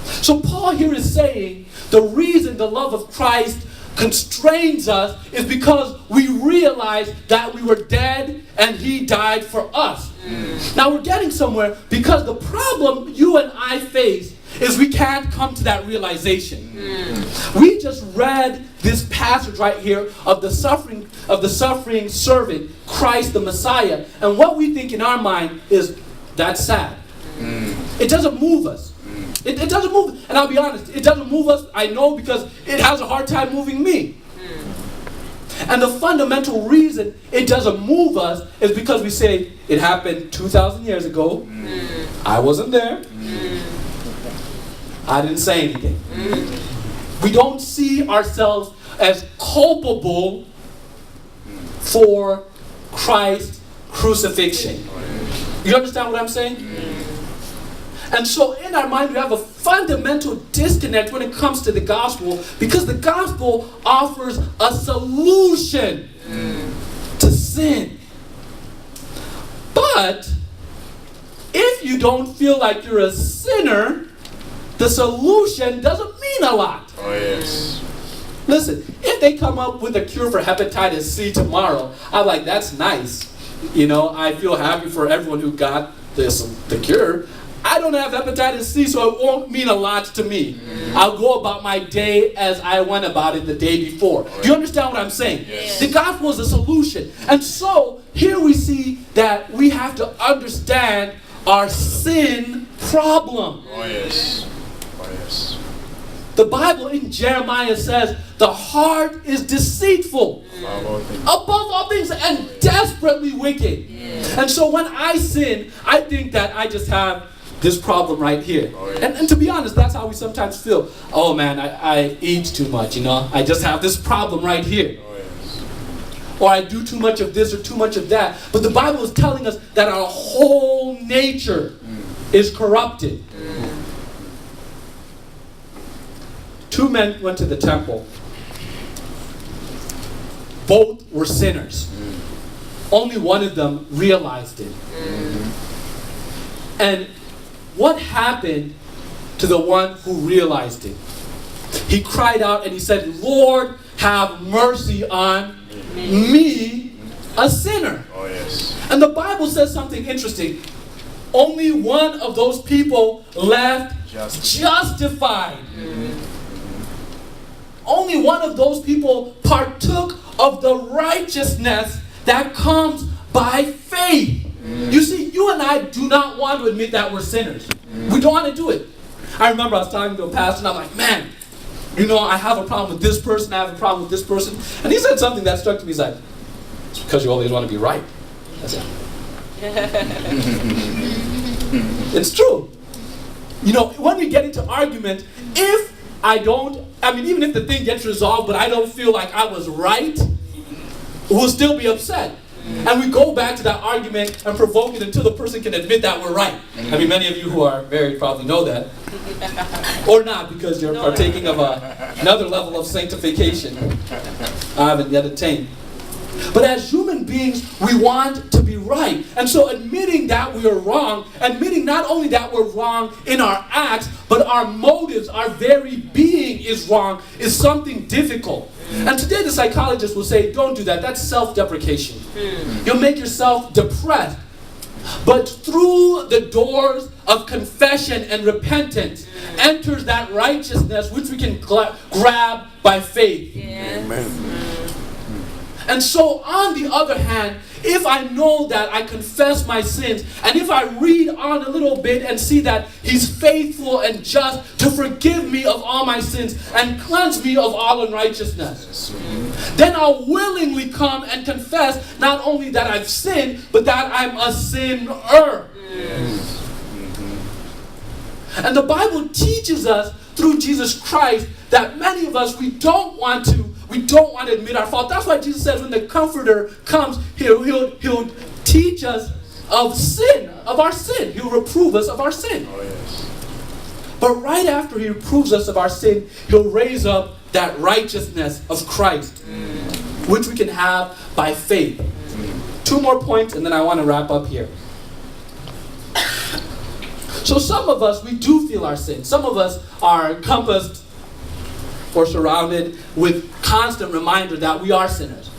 [SPEAKER 1] So Paul here is saying the reason the love of Christ constrains us is because we realize that we were dead and he died for us. Now we're getting somewhere because the problem you and I face is we can't come to that realization. We just read this passage right here of the suffering servant, Christ the Messiah, and what we think in our mind is that's sad. It doesn't move us. It doesn't move, and I'll be honest, it doesn't move us, I know, because it has a hard time moving me. And the fundamental reason it doesn't move us is because we say, it happened 2,000 years ago, I wasn't there, I didn't say anything. We don't see ourselves as culpable for Christ's crucifixion. You understand what I'm saying? And so in our mind we have a fundamental disconnect when it comes to the gospel, because the gospel offers a solution to sin. But if you don't feel like you're a sinner, the solution doesn't mean a lot.
[SPEAKER 3] Oh, yes.
[SPEAKER 1] Listen, if they come up with a cure for hepatitis C tomorrow, I'm like, that's nice. You know, I feel happy for everyone who got the cure. I don't have hepatitis C, so it won't mean a lot to me. I'll go about my day as I went about it the day before. Do you understand what I'm saying?
[SPEAKER 3] Yes.
[SPEAKER 1] The gospel is a solution. And so, here we see that we have to understand our sin problem.
[SPEAKER 3] Oh, yes. Oh, yes.
[SPEAKER 1] The Bible in Jeremiah says, the heart is deceitful above all things and desperately wicked. And so when I sin, I think that I just have this problem right here.
[SPEAKER 3] Oh, yes.
[SPEAKER 1] And to be honest, that's how we sometimes feel. Oh man, I eat too much, you know. I just have this problem right here.
[SPEAKER 3] Oh, yes.
[SPEAKER 1] Or I do too much of this or too much of that. But the Bible is telling us that our whole nature is corrupted. Two men went to the temple. Both were sinners. Only one of them realized it. And what happened to the one who realized it? He cried out and he said, Lord, have mercy on me, a sinner.
[SPEAKER 3] Oh, yes.
[SPEAKER 1] And the Bible says something interesting. Only one of those people left justified. Only one of those people partook of the righteousness that comes by faith. You see, you and I do not want to admit that we're sinners. We don't want to do it. I remember I was talking to a pastor and I'm like, man, you know, I have a problem with this person, I have a problem with this person. And he said something that struck to me. He's like, it's because you always want to be right. That's it. It's true. You know, when we get into argument, if even if the thing gets resolved, but I don't feel like I was right, we'll still be upset. And we go back to that argument and provoke it until the person can admit that we're right. I mean, many of you who are married probably know that. Or not, because you're partaking of another level of sanctification I haven't yet attained. But as human beings, we want to be right. And so admitting that we are wrong, admitting not only that we're wrong in our acts, but our motives, our very being is wrong, is something difficult. And today the psychologist will say, don't do that. That's self-deprecation. You'll make yourself depressed. But through the doors of confession and repentance enters that righteousness which we can grab by faith.
[SPEAKER 3] Amen.
[SPEAKER 1] And so on the other hand, if I know that I confess my sins, and if I read on a little bit and see that He's faithful and just to forgive me of all my sins and cleanse me of all unrighteousness, then I'll willingly come and confess not only that I've sinned, but that I'm a sinner. And the Bible teaches us through Jesus Christ that many of us, we don't want to admit our fault. That's why Jesus says when the Comforter comes, he'll teach us of sin, of our sin. He'll reprove us of our sin.
[SPEAKER 3] Oh, yes.
[SPEAKER 1] But right after He reproves us of our sin, He'll raise up that righteousness of Christ, which we can have by faith. 2 more points, and then I want to wrap up here. So some of us, we do feel our sin. Some of us are encompassed or surrounded with constant reminder that we are sinners.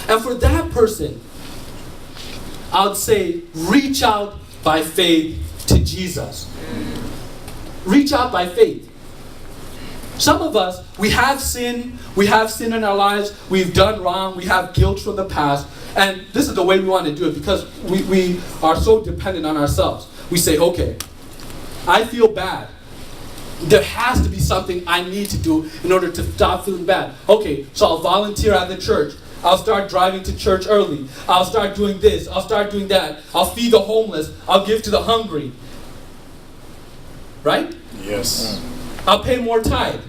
[SPEAKER 1] And for that person, I would say, reach out by faith to Jesus. Reach out by faith. Some of us, we have sin in our lives, we've done wrong, we have guilt from the past, and this is the way we want to do it because we are so dependent on ourselves. We say, okay, I feel bad. There has to be something I need to do in order to stop feeling bad. Okay, so I'll volunteer at the church. I'll start driving to church early. I'll start doing this. I'll start doing that. I'll feed the homeless. I'll give to the hungry. Right?
[SPEAKER 3] Yes.
[SPEAKER 1] I'll pay more tithe.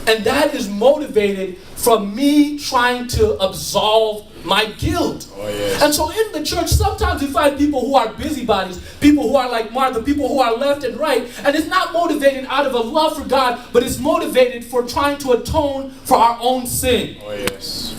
[SPEAKER 1] And that is motivated from me trying to absolve my guilt.
[SPEAKER 3] Oh, yes.
[SPEAKER 1] And so in the church, sometimes we find people who are busybodies, people who are like Martha, people who are left and right, and it's not motivated out of a love for God, but it's motivated for trying to atone for our own sin.
[SPEAKER 3] Oh, yes.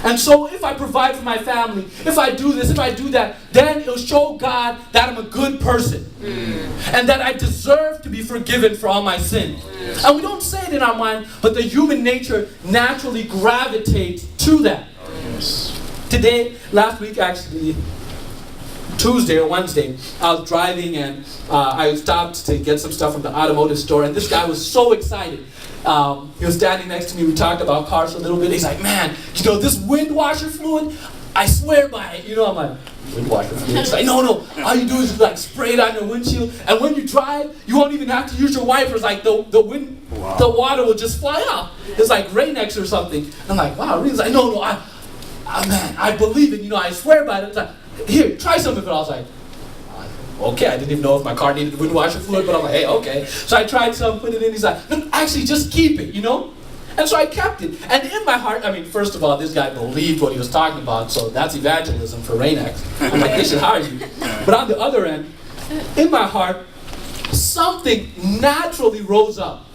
[SPEAKER 1] And so if I provide for my family, if I do this, if I do that, then it'll show God that I'm a good person. And that I deserve to be forgiven for all my sins. And we don't say it in our mind, but the human nature naturally gravitates to that.
[SPEAKER 3] Yes.
[SPEAKER 1] Today, last week actually, Tuesday or Wednesday, I was driving and I stopped to get some stuff from the automotive store, and this guy was so excited. He was standing next to me, we talked about cars for a little bit. He's like, man, you know, this wind washer fluid, I swear by it. You know, I'm like, wind washer fluid? He's like, no, all you do is like spray it on your windshield, and when you drive, you won't even have to use your wipers. Like the water will just fly out. It's like Rain-X or something. I'm like, wow, really? He's like, no, man, I believe it. You know, I swear by it. It's like, here, try some of it. I was like, okay, I didn't even know if my car needed wind washer fluid, but I'm like, hey, okay. So I tried some, put it in. He's like, no, actually, just keep it, you know? And so I kept it. And in my heart, I mean, first of all, this guy believed what he was talking about, so that's evangelism for Rain-X. I'm like, they should hire you. But on the other end, in my heart, something naturally rose up.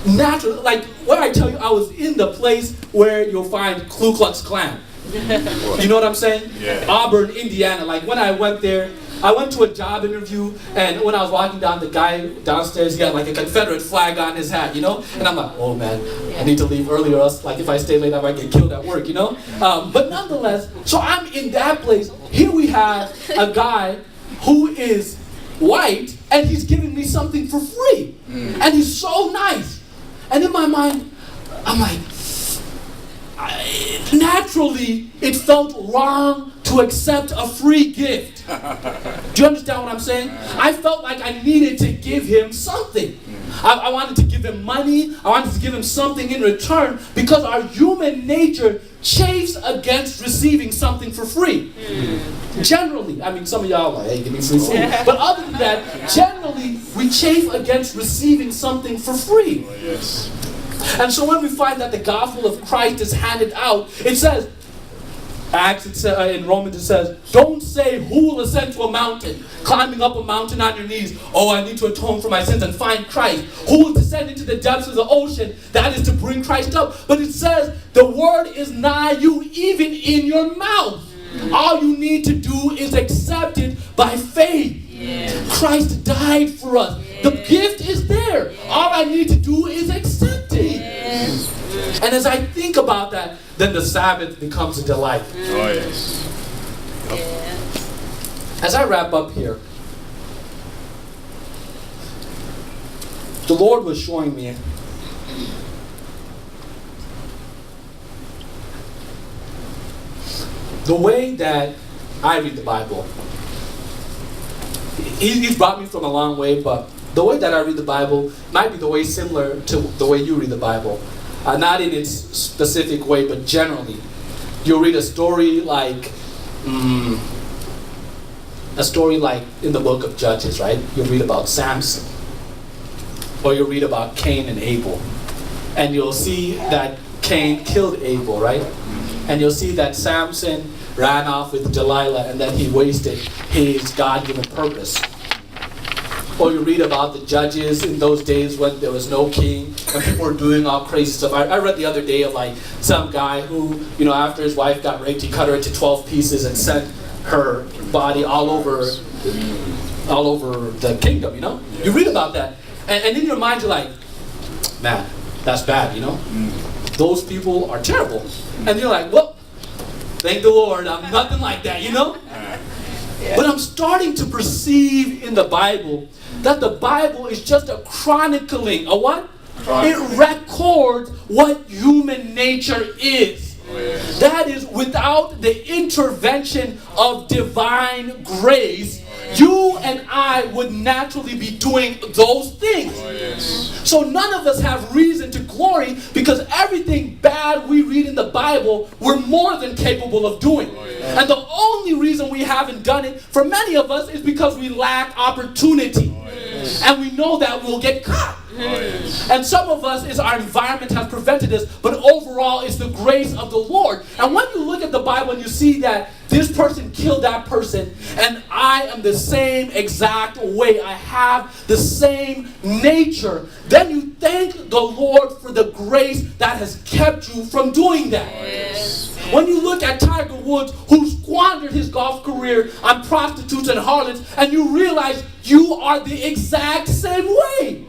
[SPEAKER 1] Naturally, like where I tell you, I was in the place where you'll find Ku Klux Klan. You know what I'm saying?
[SPEAKER 3] Yeah.
[SPEAKER 1] Auburn, Indiana. Like when I went there, I went to a job interview, and when I was walking down, the guy downstairs, he got like a Confederate flag on his hat, you know? And I'm like, oh man, I need to leave early or else, like if I stay late, I might get killed at work, you know? But nonetheless, so I'm in that place. Here we have a guy who is white, and he's giving me something for free. And he's so nice. And in my mind, I'm like, naturally, it felt wrong to accept a free gift. Do you understand what I'm saying? I felt like I needed to give him something. I wanted to give him money. I wanted to give him something in return, because our human nature chafes against receiving something for free. Generally, I mean, some of y'all are like, hey, give me free food. But other than that, generally, we chafe against receiving something for free.
[SPEAKER 3] Oh, yes.
[SPEAKER 1] And so when we find that the gospel of Christ is handed out, it says, in Romans it says, don't say who will ascend to a mountain, climbing up a mountain on your knees. Oh, I need to atone for my sins and find Christ. Who will descend into the depths of the ocean? That is to bring Christ up. But it says, the word is nigh you, even in your mouth. All you need to do is accept it by faith. Christ died for us. The gift is there. All I need to do is accept it. And as I think about that, then the Sabbath becomes a delight.
[SPEAKER 3] Oh, yes.
[SPEAKER 1] As I wrap up here, the Lord was showing me the way that I read the Bible. He's brought me from a long way, but the way that I read the Bible might be the way similar to the way you read the Bible. Not in its specific way, but generally. You'll read a story like in the book of Judges, right? You'll read about Samson. Or you'll read about Cain and Abel. And you'll see that Cain killed Abel, right? And you'll see that Samson ran off with Delilah and that he wasted his God-given purpose. Or you read about the judges in those days when there was no king and people were doing all crazy stuff. I read the other day of like some guy who, after his wife got raped, he cut her into 12 pieces and sent her body all over the kingdom, You read about that. And in your mind you're like, man, that's bad, Those people are terrible. And you're like, well, thank the Lord, I'm nothing like that, But I'm starting to perceive in the Bible that the Bible is just a chronicling. A what? It records what human nature is. That is, without the intervention of divine grace, you and I would naturally be doing those things. So none of us have reason to glory because everything bad we read in the Bible, we're more than capable of doing. And the only reason we haven't done it for many of us is because we lack opportunity. And we know that we'll get caught. And some of us is our environment has prevented us, but overall it's the grace of the Lord. And when you look at the Bible and you see that this person killed that person and I am the same exact way, I have the same nature, then you thank the Lord for the grace that has kept you from doing that. When you look at Tiger Woods, who squandered his golf career on prostitutes and harlots, and you realize you are the exact same way.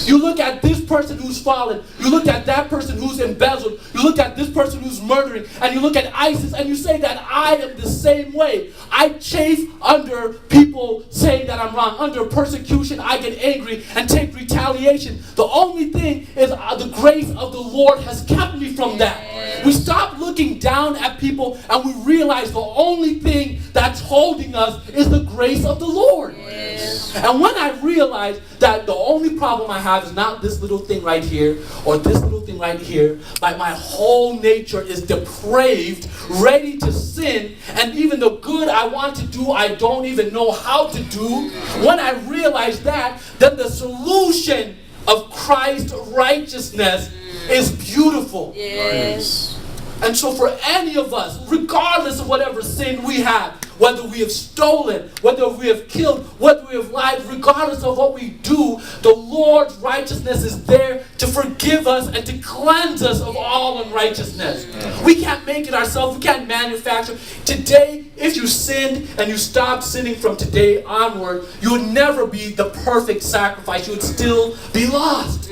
[SPEAKER 1] You look at this person who's fallen, you look at that person who's embezzled, you look at this person who's murdering, and you look at ISIS and you say that I am the same way. I chafe under people saying that I'm wrong. Under persecution, I get angry and take retaliation. The only thing is the grace of the Lord has kept me from that. We stop looking down at people and we realize the only thing that's holding us is the grace of the Lord. And when I realize that the only problem I have is not this little thing right here or this little thing right here, but my whole nature is depraved, ready to sin, and even the good I want to do, I don't even know how to do. When I realize that, then the solution of Christ's righteousness is beautiful. And so for any of us, regardless of whatever sin we have, whether we have stolen, whether we have killed, whether we have lied, regardless of what we do, the Lord's righteousness is there to forgive us and to cleanse us of all unrighteousness. We can't make it ourselves. We can't manufacture. Today, if you sinned and you stopped sinning from today onward, you would never be the perfect sacrifice. You would still be lost.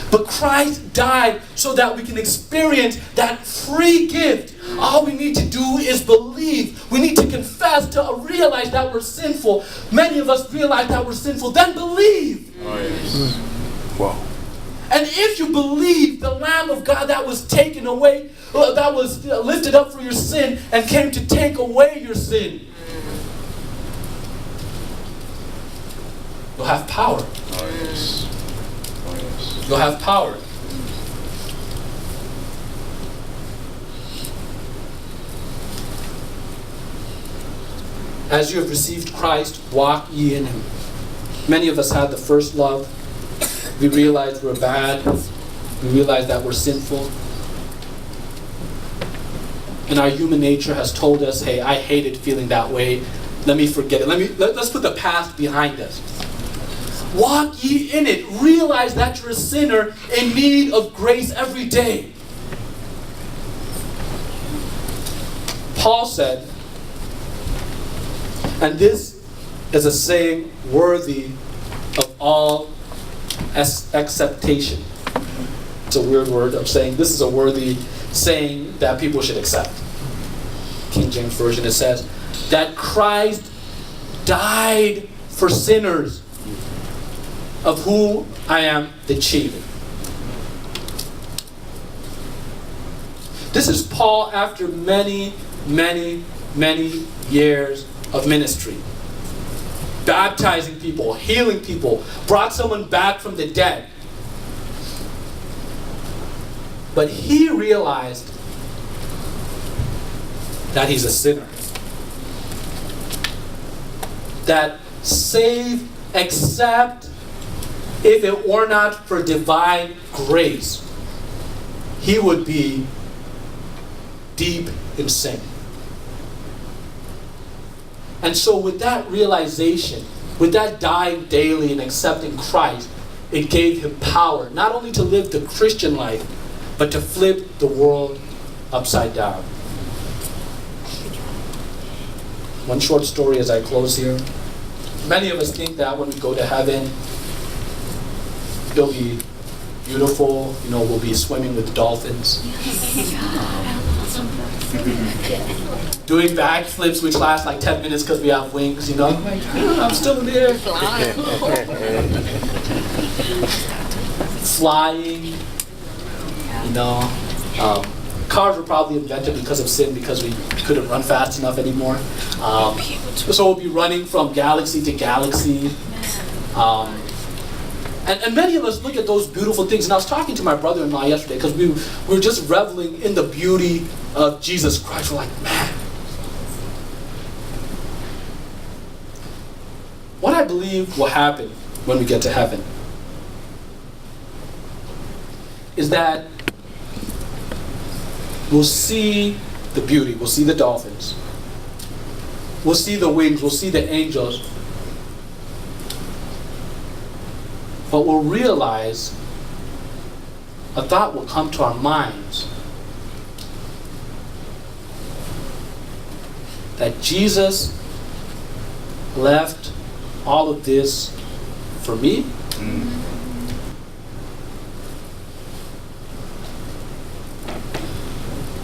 [SPEAKER 1] But Christ died so that we can experience that free gift. All we need to do is believe. We need to confess to realize that we're sinful. Many of us realize that we're sinful, then believe.
[SPEAKER 3] Wow.
[SPEAKER 1] And if you believe the Lamb of God that was taken away, that was lifted up for your sin and came to take away your sin, you'll have power. You'll have power. As you have received Christ, walk ye in Him. Many of us had the first love. We realized we're bad. We realize that we're sinful. And our human nature has told us, hey, I hated feeling that way. Let me forget it. Let's put the past behind us. Walk ye in it. Realize that you're a sinner in need of grace every day. Paul said, and this is a saying worthy of all acceptation. It's a weird word of saying. This is a worthy saying that people should accept. King James Version, it says that Christ died for sinners, of whom I am the chief. This is Paul after many years of ministry. Baptizing people, healing people, brought someone back from the dead. But he realized that he's a sinner. That save, except if it were not for divine grace, he would be deep in sin. And so with that realization, with that dying daily and accepting Christ, it gave him power not only to live the Christian life, but to flip the world upside down. One short story as I close here. Many of us think that when we go to heaven, it'll be beautiful, we'll be swimming with dolphins. Doing backflips which last like 10 minutes because we have wings, I'm still in the air. Flying, cars were probably invented because of sin, because we couldn't run fast enough anymore. So we'll be running from galaxy to galaxy. And many of us look at those beautiful things. And I was talking to my brother-in-law yesterday because we were just reveling in the beauty of Jesus Christ. We're like, man. What I believe will happen when we get to heaven is that we'll see the beauty. We'll see the dolphins. We'll see the wings. We'll see the angels. But we'll realize, a thought will come to our minds, that Jesus left all of this for me.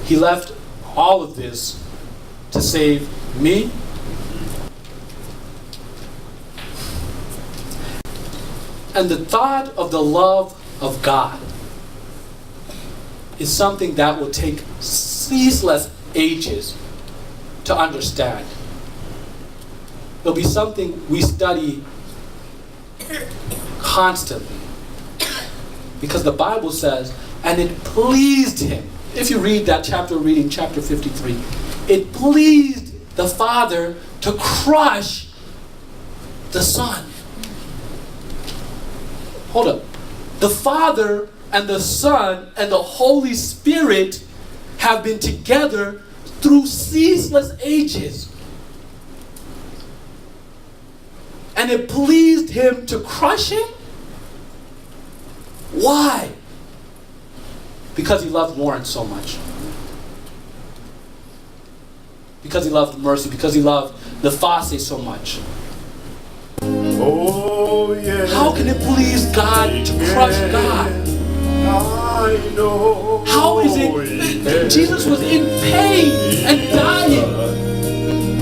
[SPEAKER 1] He left all of this to save me. And the thought of the love of God is something that will take ceaseless ages to understand. It'll be something we study constantly. Because the Bible says, and it pleased him. If you read that chapter, reading chapter 53, it pleased the Father to crush the Son. Hold up. The Father and the Son and the Holy Spirit have been together through ceaseless ages. And it pleased him to crush him? Why? Because he loved Warren so much. Because he loved Mercy. Because he loved the Fosse so much.
[SPEAKER 3] Oh, yes.
[SPEAKER 1] How can it please God to crush God?
[SPEAKER 3] I know.
[SPEAKER 1] How is it that Jesus was in pain and dying?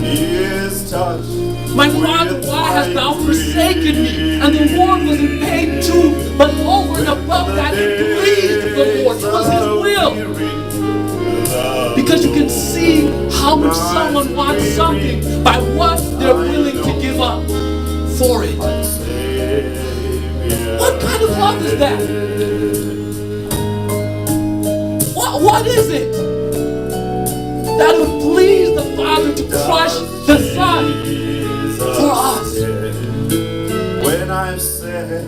[SPEAKER 3] He is touched.
[SPEAKER 1] My Father, why hast thou forsaken me? And the Lord was in pain too, but over and above that, it pleased the Lord. It was his will. Because you can see how much someone wants something by what they're willing to give up for it. What kind of love is that? What is it that would please the Father to crush the Son for us?
[SPEAKER 3] When I've said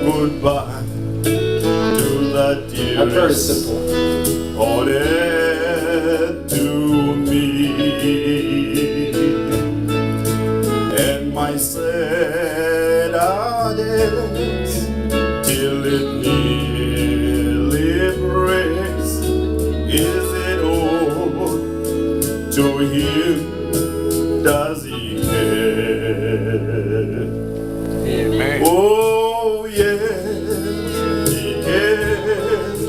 [SPEAKER 3] goodbye to the
[SPEAKER 1] I've heard it's
[SPEAKER 3] tears
[SPEAKER 1] simple.
[SPEAKER 3] poured to me, and my sadness till it nearly breaks. Is it all to him? Does he care?
[SPEAKER 1] Amen.
[SPEAKER 3] Oh yes, he cares.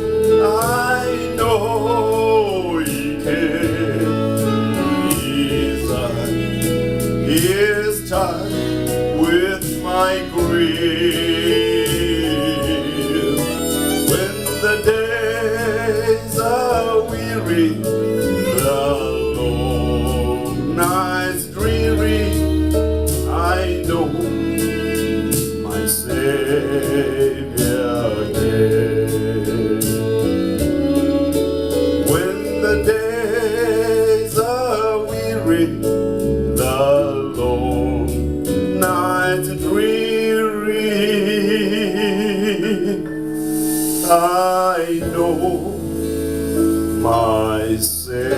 [SPEAKER 3] I know he cares. He is touched with my grief. When the days are weary, the long nights dreary, I know my Savior cares. When the days are weary, the long nights dreary, I know my Savior